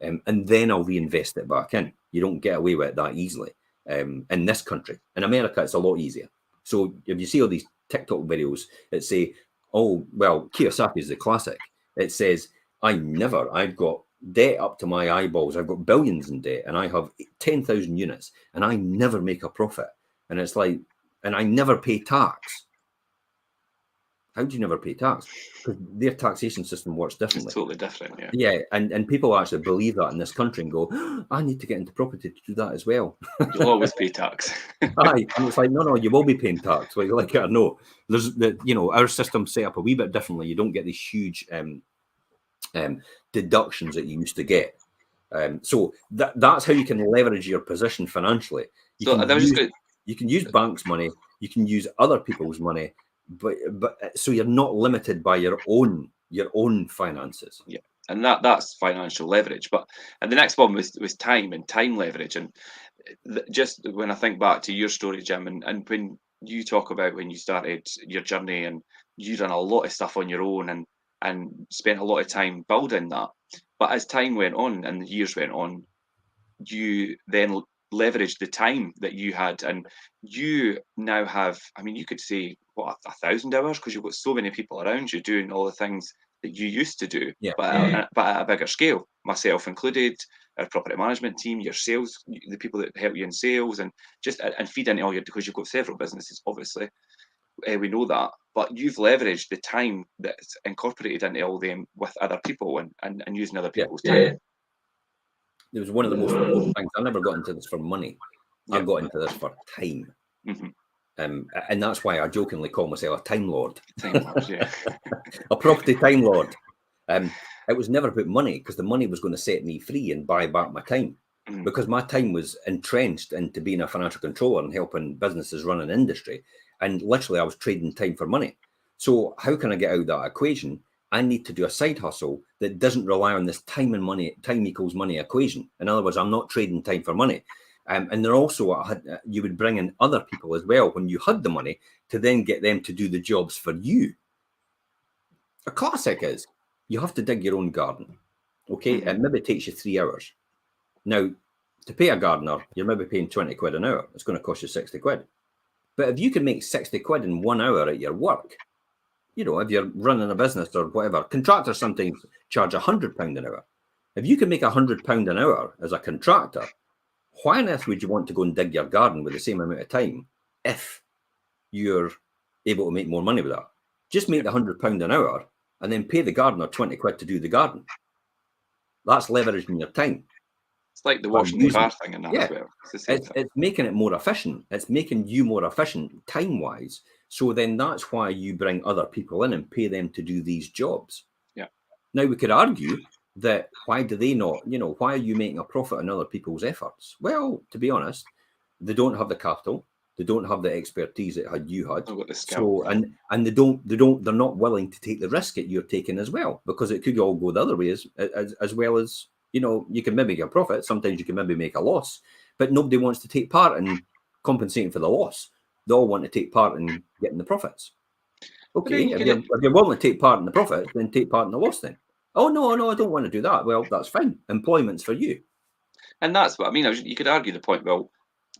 And then I'll reinvest it back in. You don't get away with it that easily in this country. In America, it's a lot easier. So if you see all these TikTok videos that say, oh, well, Kiyosaki is the classic. It says, I've got debt up to my eyeballs. I've got billions in debt and I have 10,000 units and I never make a profit. And it's like, and I never pay tax. How do you never pay tax? Because their taxation system works differently. It's totally different, yeah. Yeah, and people actually believe that in this country and go, oh, I need to get into property to do that as well. You'll always pay tax. Aye, and it's like, no, you will be paying tax, whether you like it or no. There's our system's set up a wee bit differently. You don't get these huge deductions that you used to get. So that's how you can leverage your position financially. You can use banks' money, you can use other people's money, but so you're not limited by your own finances. Yeah, and that's financial leverage. And the next one was time and time leverage. And just when I think back to your story, Jim, and when you talk about when you started your journey and you done a lot of stuff on your own and spent a lot of time building that. But as time went on and the years went on, you then leveraged the time that you had, and you now have, I mean, you could say, what, 1,000 hours, because you've got so many people around you doing all the things that you used to do, but at a bigger scale, myself included, our property management team, your sales, the people that help you in sales, and feed into all your, because you've got several businesses, obviously. We know that, but you've leveraged the time that's incorporated into all them with other people and using other people's time. It was one of the most important things. I never got into this for money. I got into this for time. And that's why I jokingly call myself a time lord. Time lord, yeah. A property time lord. It was never about money, because the money was going to set me free and buy back my time. because my time was entrenched into being a financial controller and helping businesses run an industry. And literally I was trading time for money. So how can I get out of that equation? I need to do a side hustle that doesn't rely on this time and money, time equals money equation. In other words, I'm not trading time for money. And there also, you would bring in other people as well when you had the money to then get them to do the jobs for you. A classic is you have to dig your own garden. Okay, and maybe it takes you 3 hours. Now, to pay a gardener, you're maybe paying 20 quid an hour. It's going to cost you 60 quid. But if you can make 60 quid in 1 hour at your work, you know, if you're running a business or whatever, contractors sometimes charge £100 an hour. If you can make £100 an hour as a contractor, why on earth would you want to go and dig your garden with the same amount of time if you're able to make more money with that? Just make the £100 an hour and then pay the gardener 20 quid to do the garden. That's leveraging your time. It's like the washing the car thing and that as well. It's making it more efficient. It's making you more efficient time-wise. So then that's why you bring other people in and pay them to do these jobs. Yeah. Now we could argue that why do they not, you know, why are you making a profit on other people's efforts? Well, to be honest, they don't have the capital. They don't have the expertise that you had. So and they're not willing to take the risk that you're taking as well, because it could all go the other way as well as, you know, you can maybe make a profit. Sometimes you can maybe make a loss, but nobody wants to take part in compensating for the loss. They all want to take part in getting the profits. Okay, if you're willing to take part in the profits, then take part in the loss then. Oh, no, I don't want to do that. Well, that's fine. Employment's for you. And that's what I mean. You could argue the point, well,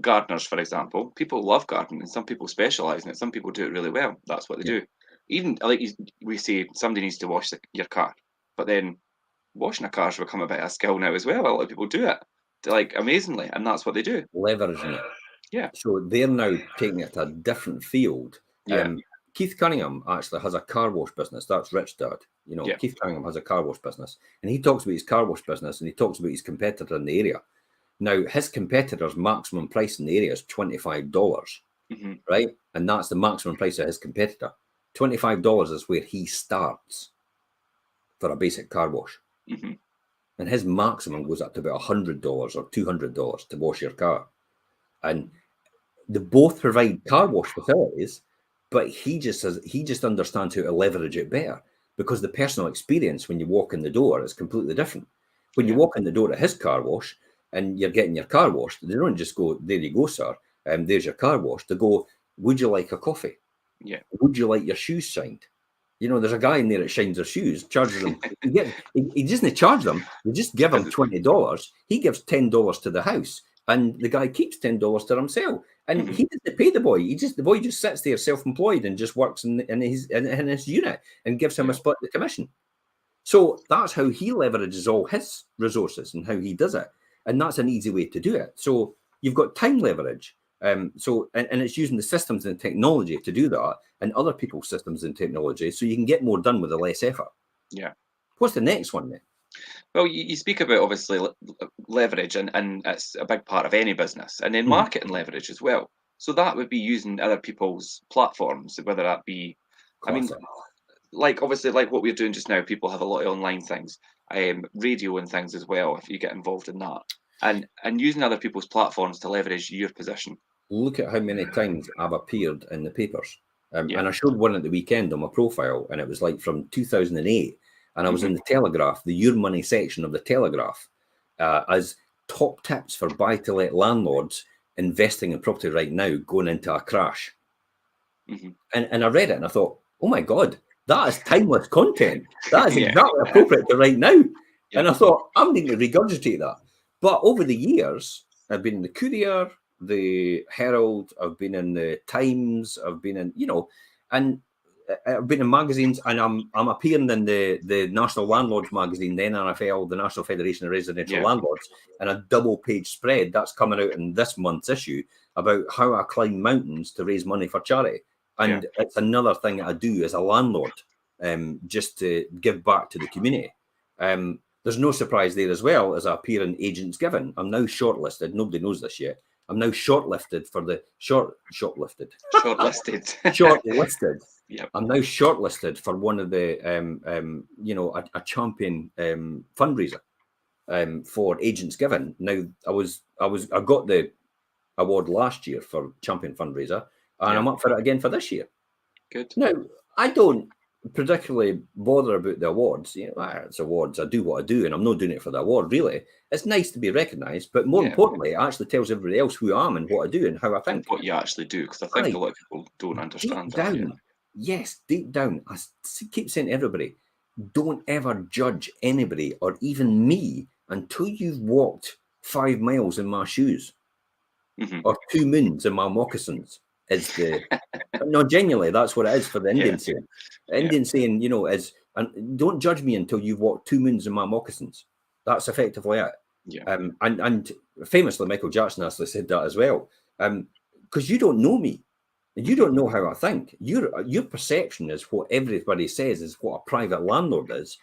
gardeners, for example, people love gardening and some people specialise in it. Some people do it really well. That's what they do. Even like we say, somebody needs to wash your car, but then washing a car has become a bit of a skill now as well. A lot of people do it like amazingly, and that's what they do. Leveraging it. Yeah. So they're now taking it to a different field. Yeah. Keith Cunningham actually has a car wash business. That's Rich Dad. You know, Keith Cunningham has a car wash business, and he talks about his car wash business, and he talks about his competitor in the area. Now, his competitor's maximum price in the area is $25, right? And that's the maximum price of his competitor. $25 is where he starts for a basic car wash. And his maximum goes up to about $100 or $200 to wash your car. And they both provide car wash facilities, but he just understands how to leverage it better, because the personal experience when you walk in the door is completely different. When you walk in the door at his car wash and you're getting your car washed, they don't just go, "There you go, sir, there's your car wash." They go, "Would you like a coffee? Yeah. Would you like your shoes shined?" You know, there's a guy in there that shines their shoes, charges them. He doesn't charge them. They just give him $20. He gives $10 to the house, and the guy keeps $10 to himself. And he doesn't pay the boy. The boy just sits there self-employed and just works in his unit and gives him a split of the commission. So that's how he leverages all his resources and how he does it. And that's an easy way to do it. So you've got time leverage. And it's using the systems and technology to do that, and other people's systems and technology, so you can get more done with a less effort. Yeah. What's the next one then? Well, you speak about obviously leverage, and it's a big part of any business, and then marketing leverage as well. So that would be using other people's platforms, whether that be, Classic. I mean, like obviously like what we're doing just now, people have a lot of online things, radio and things as well, if you get involved in that. And using other people's platforms to leverage your position. Look at how many times I've appeared in the papers. And I showed one at the weekend on my profile, and it was like from 2008. And I was in the Telegraph, the Your Money section of the Telegraph, as top tips for buy-to-let landlords investing in property right now going into a crash. And I read it and I thought, oh my God, that is timeless content. That is exactly appropriate to right now. And I thought, I'm going to regurgitate that. But over the years, I've been in the Courier, the Herald, I've been in the Times, I've been in, you know, and I've been in magazines, and I'm appearing in the National Landlords magazine, the NRFL, the National Federation of Residential Landlords, and a double-page spread that's coming out in this month's issue about how I climb mountains to raise money for charity. And it's another thing that I do as a landlord, just to give back to the community. There's no surprise there as well, as I appear in Agents Given. I'm now shortlisted. Nobody knows this yet. I'm now shortlisted for the shortlisted. Yep. I'm now shortlisted for one of the, you know, a champion fundraiser. for agents given. Now, I got the award last year for champion fundraiser, and I'm up for it again for this year. Good. Now, I don't particularly bother about the awards. It's awards. I do what I do, and I'm not doing it for the award, really. It's nice to be recognised, but more importantly, it actually tells everybody else who I am and what I do and how I think. What you actually do, because I think a lot of people don't understand that. Deep down, I keep saying to everybody, don't ever judge anybody or even me until you've walked 5 miles in my shoes or 2 moons in my moccasins. No, genuinely, that's what it is for the Indian saying. Indian saying, is, and don't judge me until you've walked 2 moons in my moccasins. That's effectively it. And famously, Michael Jackson actually said that as well. Because you don't know me. You don't know how I think. Your perception is what everybody says is what a private landlord is.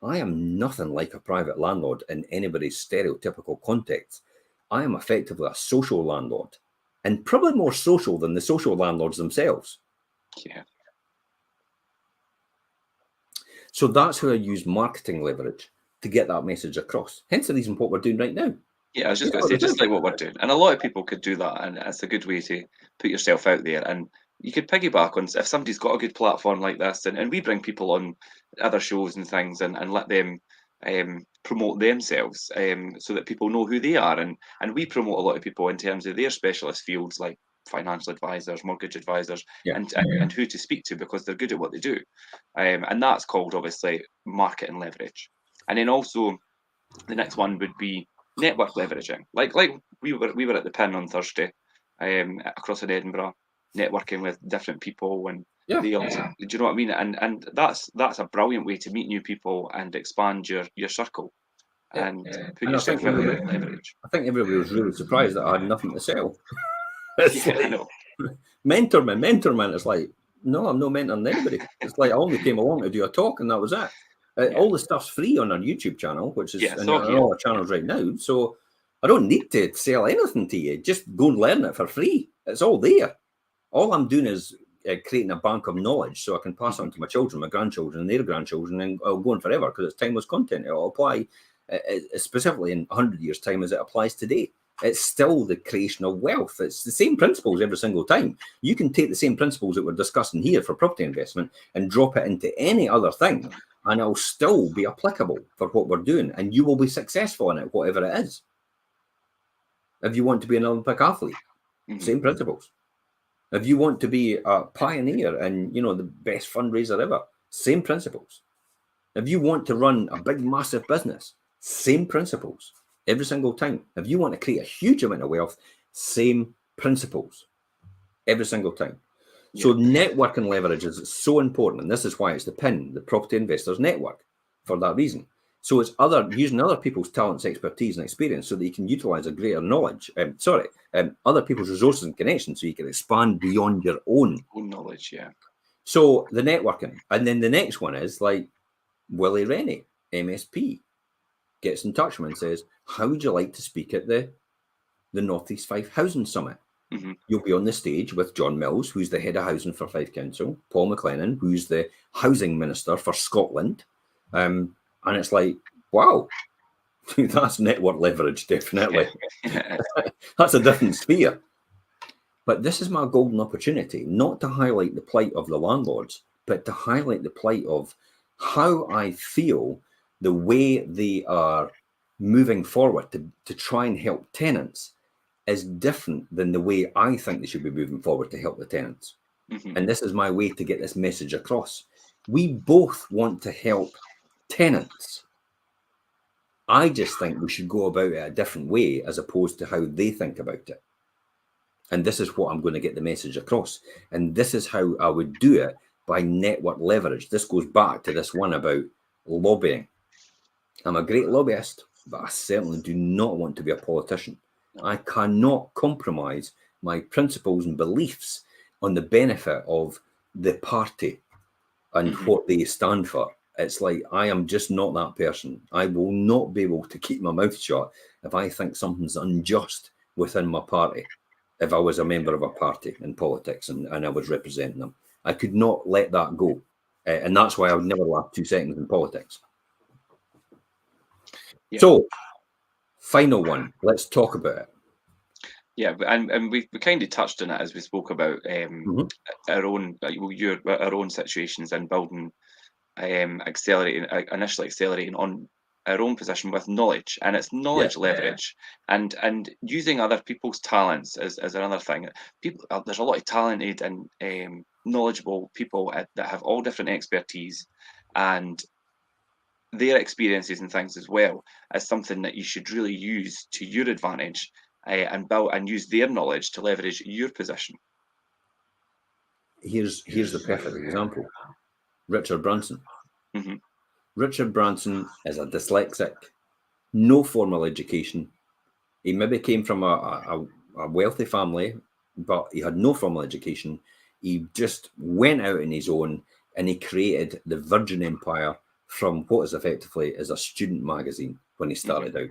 I am nothing like a private landlord in anybody's stereotypical context. I am effectively a social landlord, and probably more social than the social landlords themselves. Yeah. So that's how I use marketing leverage to get that message across. Hence the reason what we're doing right now. Yeah, I was just going to say, just like what we're doing. And a lot of people could do that, and it's a good way to put yourself out there. And you could piggyback on, if somebody's got a good platform like this, and we bring people on other shows and things and let them promote themselves so that people know who they are. And we promote a lot of people in terms of their specialist fields, like financial advisors, mortgage advisors, and who to speak to because they're good at what they do. And that's called, obviously, marketing leverage. And then also the next one would be network leveraging. Like we were at the Pin on Thursday, across in Edinburgh, networking with different people, and they also, do you know what I mean? And that's a brilliant way to meet new people and expand your circle and put yourself out there with leverage. I think everybody was really surprised that I had nothing to sell. I know. Mentor man. It's like, no, I'm not mentoring anybody. It's like I only came along to do a talk, and that was it. All the stuff's free on our YouTube channel, which is on all our channels right now. So I don't need to sell anything to you. Just go and learn it for free. It's all there. All I'm doing is creating a bank of knowledge so I can pass on to my children, my grandchildren, and their grandchildren, and it'll go on forever because it's timeless content. It'll apply specifically in 100 years' time as it applies today. It's still the creation of wealth. It's the same principles every single time. You can take the same principles that we're discussing here for property investment and drop it into any other thing, and it'll still be applicable for what we're doing, and you will be successful in it, whatever it is. If you want to be an Olympic athlete, same principles. If you want to be a pioneer and, the best fundraiser ever, same principles. If you want to run a big, massive business, same principles every single time. If you want to create a huge amount of wealth, same principles every single time. So networking leverage is so important, and this is why it's the PIN, the Property Investors Network, for that reason. So it's using other people's talents, expertise, and experience so that you can utilize a greater knowledge. Other people's resources and connections so you can expand beyond your own knowledge. Yeah. So the networking, and then the next one is like Willie Rennie, MSP, gets in touch with me and says, "How would you like to speak at the Northeast Fife Housing Summit?" You'll be on the stage with John Mills, who's the head of housing for Fife Council, Paul McLennan, who's the housing minister for Scotland. And it's like, wow, that's network leverage, definitely. That's a different sphere. But this is my golden opportunity, not to highlight the plight of the landlords, but to highlight the plight of how I feel the way they are moving forward to try and help tenants is different than the way I think they should be moving forward to help the tenants. And this is my way to get this message across. We both want to help tenants. I just think we should go about it a different way as opposed to how they think about it. And this is what I'm going to get the message across. And this is how I would do it, by network leverage. This goes back to this one about lobbying. I'm a great lobbyist, but I certainly do not want to be a politician. I cannot compromise my principles and beliefs on the benefit of the party and what they stand for. It's like, I am just not that person. I will not be able to keep my mouth shut if I think something's unjust within my party. If I was a member of a party in politics and I was representing them, I could not let that go. And that's why I would never last 2 seconds in politics. So Final one. Let's talk about it. Yeah, and we kind of touched on it as we spoke about Mhm. our own our own situations and building, initially accelerating on our own position with knowledge, and it's knowledge leverage, and using other people's talents as another thing. People, there's a lot of talented and knowledgeable people that have all different expertise, and their experiences and things as well as something that you should really use to your advantage, and build and use their knowledge to leverage your position. Here's the perfect example. Richard Branson. Hmm. Richard Branson is a dyslexic, no formal education. He maybe came from a wealthy family, but he had no formal education. He just went out on his own and he created the Virgin Empire from what is effectively as a student magazine when he started out.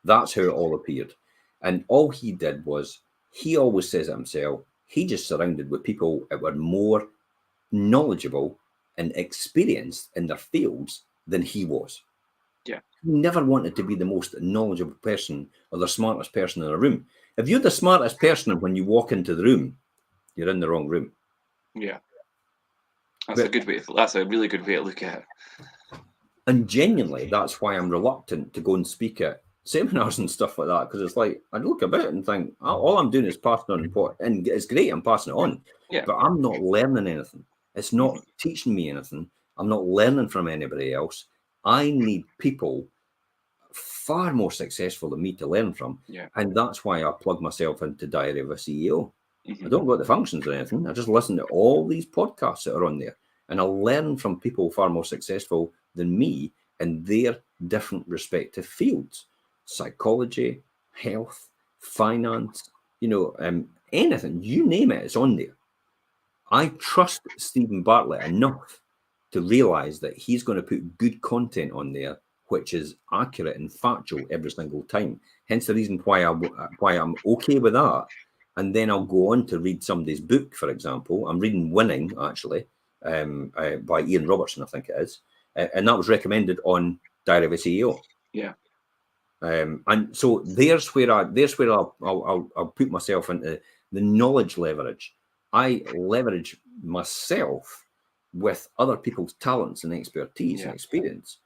That's how it all appeared. And all he did was, he always says it himself, he just surrounded with people that were more knowledgeable and experienced in their fields than he was. Yeah. He never wanted to be the most knowledgeable person or the smartest person in a room. If you're the smartest person when you walk into the room, you're in the wrong room. Yeah. That's a good way. That's a really good way to look at it. And genuinely, that's why I'm reluctant to go and speak at seminars and stuff like that, because it's like I look about and think all I'm doing is passing on important, and it's great, I'm passing it on, but I'm not learning anything. It's not teaching me anything. I'm not learning from anybody else. I need people far more successful than me to learn from, and that's why I plug myself into Diary of a CEO. I don't go to the functions or anything. I just listen to all these podcasts that are on there, and I learn from people far more successful than me in their different respective fields: psychology, health, finance, anything, you name it, it's on there. I trust Stephen Bartlett enough to realize that he's going to put good content on there, which is accurate and factual every single time. Hence the reason why I'm okay with that. And then I'll go on to read somebody's book, for example. I'm reading Winning, actually, by Ian Robertson, I think it is. And that was recommended on Diary of a CEO. Yeah. And so there's where I'll put myself into the knowledge leverage. I leverage myself with other people's talents and expertise and experience,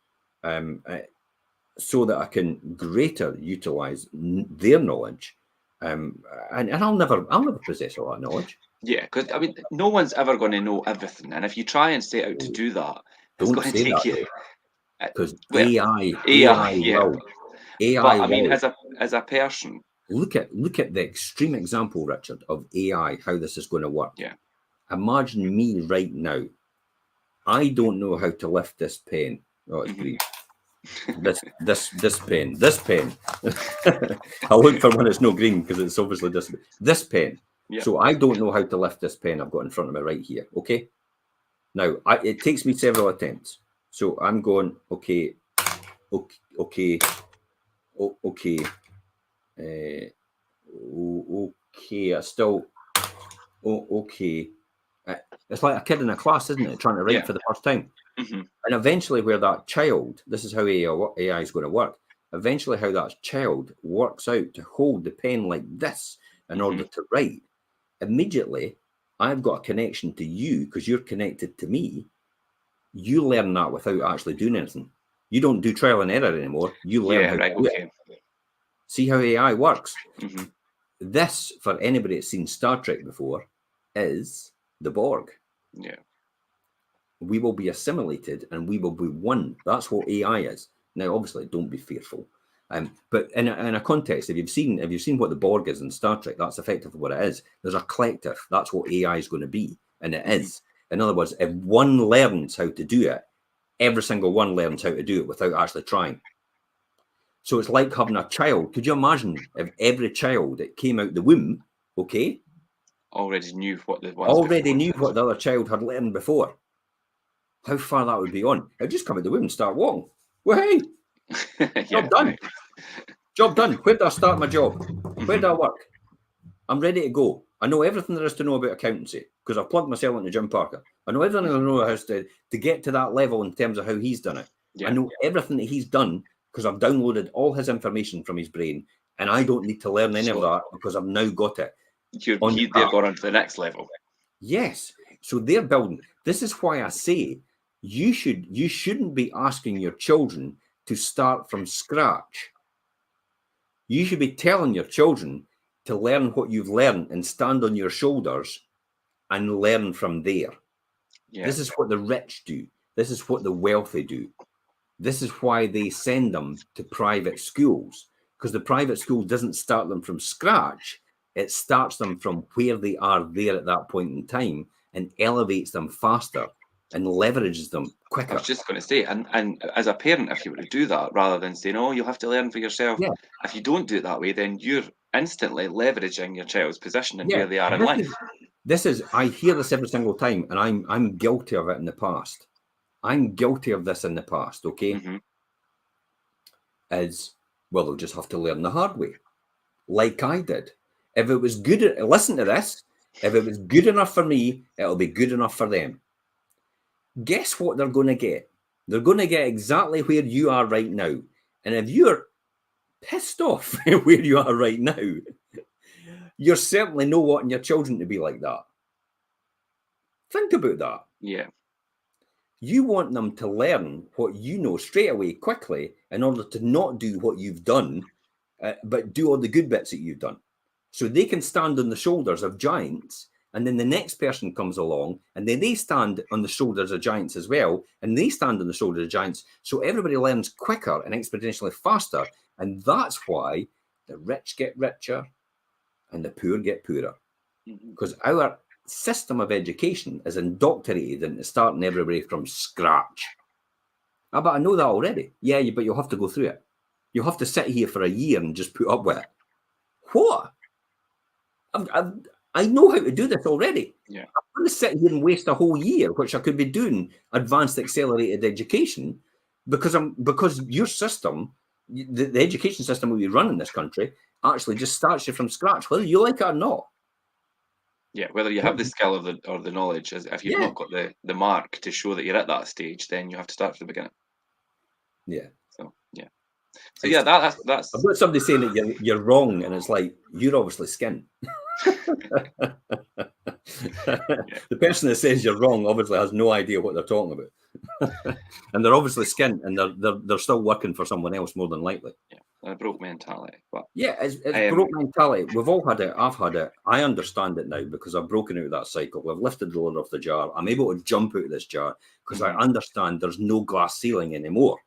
so that I can greater utilize their knowledge. And I'll never possess all that knowledge. Yeah, because I mean, no one's ever going to know everything, and if you try and set out to do that, it's going to take you. Because Well, AI yeah. will. AI But I mean, will. as a person, look at the extreme example, Richard, of AI, how this is going to work. Yeah. Imagine me right now. I don't know how to lift this pen. Oh, it's green. This pen. I look for one that's no green because it's obviously this pen. Yeah. So I don't know how to lift this pen I've got in front of me right here. Okay. Now it takes me several attempts. So I'm going, okay. Okay. I still. Okay. It's like a kid in a class, isn't it? Trying to write for the first time. Mm-hmm. And eventually where that child, this is how AI is going to work, eventually how that child works out to hold the pen like this in order to write, immediately I've got a connection to you because you're connected to me. You learn that without actually doing anything. You don't do trial and error anymore. You learn how to do it. See how AI works? Mm-hmm. This, for anybody that's seen Star Trek before, is the Borg. Yeah. We will be assimilated and we will be one. That's what AI is. Now, obviously, don't be fearful. But in a context, if you've seen what the Borg is in Star Trek, that's effectively what it is. There's a collective. That's what AI is going to be, and it is. In other words, if one learns how to do it, every single one learns how to do it without actually trying. So it's like having a child. Could you imagine if every child that came out the womb, okay, already knew what the other child had learned before? How far that would be on? I'd just come out the womb and start walking. Well, hey, job done. Right. Job done. Where do I start my job? Where do I work? I'm ready to go. I know everything there is to know about accountancy because I've plugged myself into Jim Parker. I know everything I know how to get to that level in terms of how he's done it. I know everything that he's done because I've downloaded all his information from his brain, and I don't need to learn any of that because I've now got it. They're going on to the next level. Yes. So they're building. This is why I say you shouldn't be asking your children to start from scratch. You should be telling your children to learn what you've learned and stand on your shoulders and learn from there. Yeah. This is what the rich do. This is what the wealthy do. This is why they send them to private schools, because the private school doesn't start them from scratch. It starts them from where they are there at that point in time and elevates them faster and leverages them quicker. I was just going to say, and as a parent, if you were to do that, rather than saying, oh, you'll have to learn for yourself, if you don't do it that way, then you're instantly leveraging your child's position and where they are in life. I hear this every single time, and I'm guilty of it in the past. I'm guilty of this in the past, okay? Mm-hmm. Is, well, they'll just have to learn the hard way, like I did. If it was good, listen to this, if it was good enough for me, it'll be good enough for them. Guess what they're going to get? They're going to get exactly where you are right now. And if you're pissed off where you are right now, you certainly not wanting your children to be like that. Think about that. Yeah. You want them to learn what you know straight away, quickly, in order to not do what you've done, but do all the good bits that you've done. So they can stand on the shoulders of giants, and then the next person comes along, and then they stand on the shoulders of giants as well, and they stand on the shoulders of giants. So everybody learns quicker and exponentially faster, and that's why the rich get richer and the poor get poorer. Because our system of education is indoctrinated into starting everybody from scratch. But I know that already. Yeah, but you'll have to go through it. You'll have to sit here for a year and just put up with it. What? I know how to do this already. Yeah. I'm going to sit here and waste a whole year, which I could be doing advanced accelerated education, because your system, the education system we run in this country, actually just starts you from scratch, whether you like it or not. Yeah, whether you have the skill or the knowledge, if you've not got the mark to show that you're at that stage, then you have to start from the beginning. Yeah. So yeah, that's. I've got somebody saying that you're wrong, and it's like, you're obviously skin. The person that says you're wrong obviously has no idea what they're talking about. And they're obviously skint, and they're still working for someone else, more than likely. Yeah, a broke mentality. But yeah, it's broke mentality. We've all had it. I've had it. I understand it now because I've broken out of that cycle. I've lifted the lid off the jar. I'm able to jump out of this jar because I understand there's no glass ceiling anymore.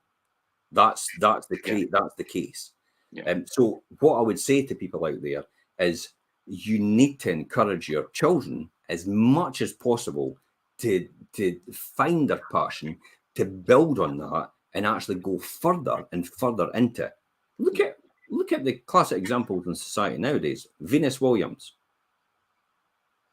That's the case. Yeah. So what I would say to people out there is, you need to encourage your children as much as possible to find their passion, to build on that, and actually go further and further into it. Look at the classic examples in society nowadays. Venus Williams.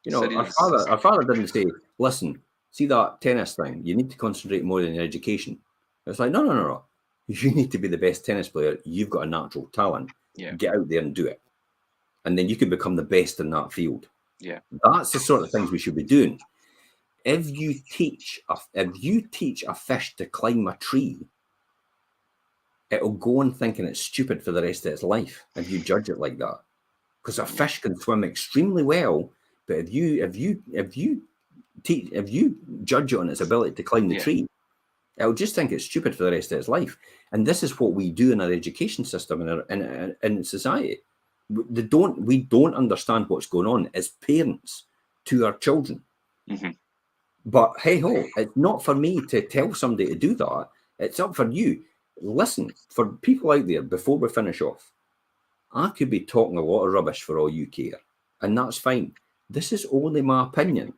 You know, our father didn't say, listen, see that tennis thing, you need to concentrate more on your education. It's like, no. You need to be the best tennis player. You've got a natural talent. Yeah. Get out there and do it. And then you can become the best in that field. Yeah. That's the sort of things we should be doing. If you teach a fish to climb a tree, it'll go on thinking it's stupid for the rest of its life if you judge it like that. Because a fish can swim extremely well, but if you judge it on its ability to climb the tree, it'll just think it's stupid for the rest of its life. And this is what we do in our education system and in society. We don't understand what's going on as parents to our children. Mm-hmm. But hey ho, it's not for me to tell somebody to do that. It's up for you. Listen, for people out there, before we finish off, I could be talking a lot of rubbish for all you care, and that's fine. This is only my opinion,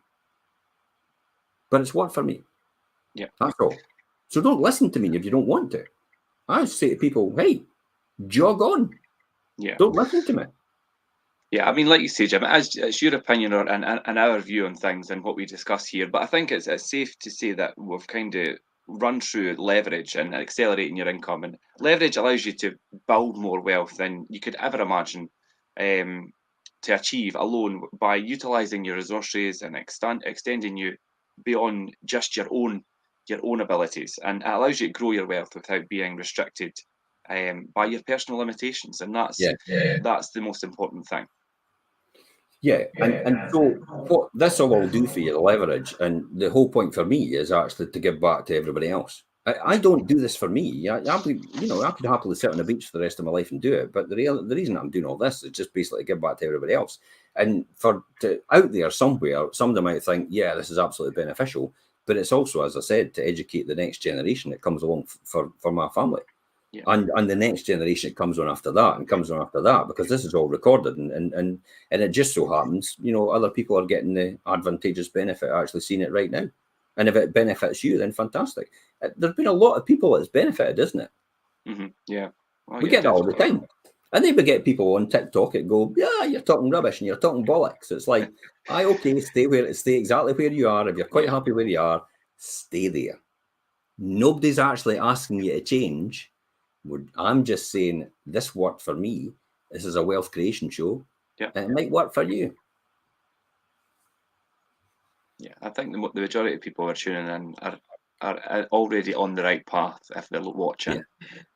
but it's worked for me. Yeah, that's all. So don't listen to me if you don't want to. I say to people, hey, jog on. Yeah. Don't listen to me. Yeah, I mean, like you say, Jim, it's your opinion and our view on things and what we discuss here. But I think it's safe to say that we've kind of run through leverage and accelerating your income. And leverage allows you to build more wealth than you could ever imagine to achieve alone by utilizing your resources and extending you beyond just your own abilities. And it allows you to grow your wealth without being restricted by your personal limitations, and that's the most important thing. Yeah, and so what this will all do for you, the leverage, and the whole point for me is actually to give back to everybody else. I don't do this for me. I could happily sit on the beach for the rest of my life and do it, but the reason I'm doing all this is just basically to give back to everybody else. And out there somewhere, somebody might think, yeah, this is absolutely beneficial, but it's also, as I said, to educate the next generation that comes along for my family. Yeah. And the next generation that comes on after that and comes on after that, because this is all recorded and it just so happens, other people are getting the advantageous benefit of actually seeing it right now. And if it benefits you, then fantastic. There's been a lot of people that's benefited, isn't it? Mm-hmm. Yeah. Oh, we get that all the time. And then we get people on TikTok that go, yeah, you're talking rubbish and you're talking bollocks. It's like, okay, stay exactly where you are. If you're quite happy where you are, stay there. Nobody's actually asking you to change. I'm just saying this worked for me. This is a wealth creation show. Yeah. And it might work for you. Yeah, I think the majority of people who are tuning in are already on the right path if they're watching.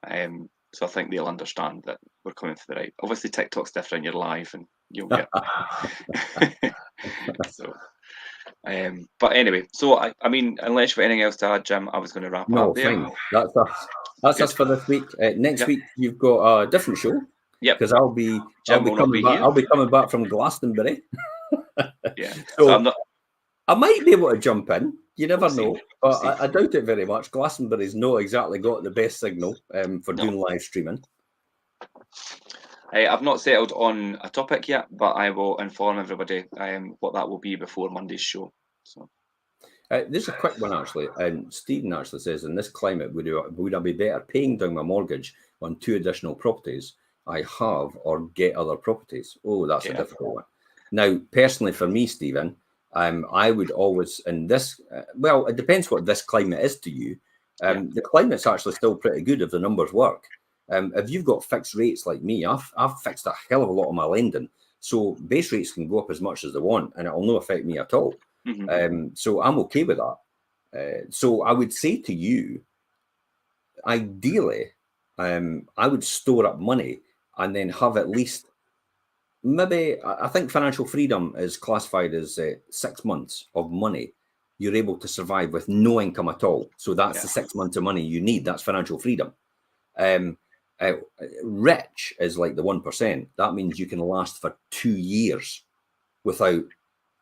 Yeah. So I think they'll understand that we're coming for the right. Obviously, TikTok's different. You're live, and you'll get. So, but anyway, so I mean, unless you've got anything else to add, Jim, I was going to wrap it up there. No, fine. That's us for this week. Next week you've got a different show. Yeah, because I'll be coming back from Glastonbury. Yeah, so I'm not. I might be able to jump in. You never know, but I doubt it very much. Glastonbury's not exactly got the best signal for doing live streaming. I've not settled on a topic yet, but I will inform everybody what that will be before Monday's show. So. There's a quick one actually, and Stephen actually says, in this climate, would I be better paying down my mortgage on 2 additional properties I have, or get other properties? Oh, that's a difficult one. Now, personally, for me, Stephen, I would always, in this, well, it depends what this climate is to you. The climate's actually still pretty good if the numbers work. If you've got fixed rates like me, I've fixed a hell of a lot of my lending. So base rates can go up as much as they want, and it'll not affect me at all. Mm-hmm. So I'm okay with that. So I would say to you, ideally, I would store up money and then have at least, maybe, I think financial freedom is classified as 6 months of money you're able to survive with no income at all. So that's the 6 months of money you need. That's financial freedom. Rich is like the 1%. That means you can last for 2 years without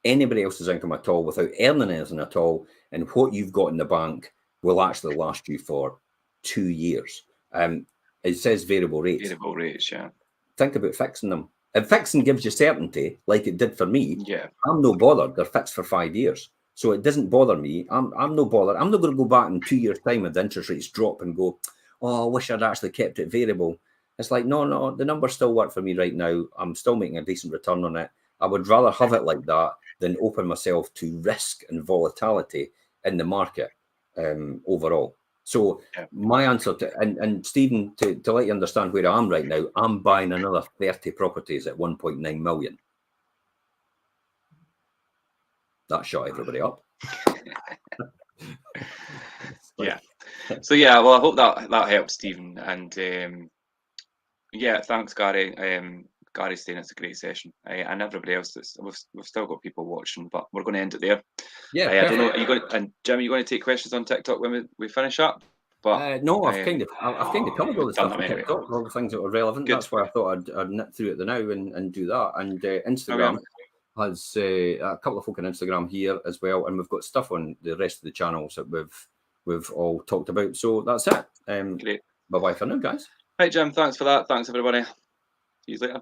anybody else's income at all, without earning anything at all, and what you've got in the bank will actually last you for 2 years. It says variable rates. Variable rates, yeah. Think about fixing them. If fixing gives you certainty, like it did for me, I'm no bothered. They're fixed for 5 years. So it doesn't bother me. I'm no bothered. I'm not going to go back in 2 years' time if the interest rates drop and go, oh, I wish I'd actually kept it variable. It's like, no, the numbers still work for me right now. I'm still making a decent return on it. I would rather have it like that than open myself to risk and volatility in the market overall. So my answer to, and Stephen, to let you understand where I am right now, I'm buying another 30 properties at 1.9 million. That shot everybody up. Yeah. So well, I hope that helps, Stephen. And thanks, Gary. Gary's saying it's a great session, and everybody else. We've still got people watching, but we're going to end it there. Yeah, I don't know. Are you going? And Jim, are you going to take questions on TikTok when we finish up? But no, I've kind of covered all the stuff on TikTok, all the things that were relevant. Good. That's why I thought I'd nip through it now and do that. And Instagram has a couple of folk on Instagram here as well, and we've got stuff on the rest of the channels that we've all talked about. So that's it. Great. Bye bye for now, guys. Right, Jim. Thanks for that. Thanks, everybody. See you later.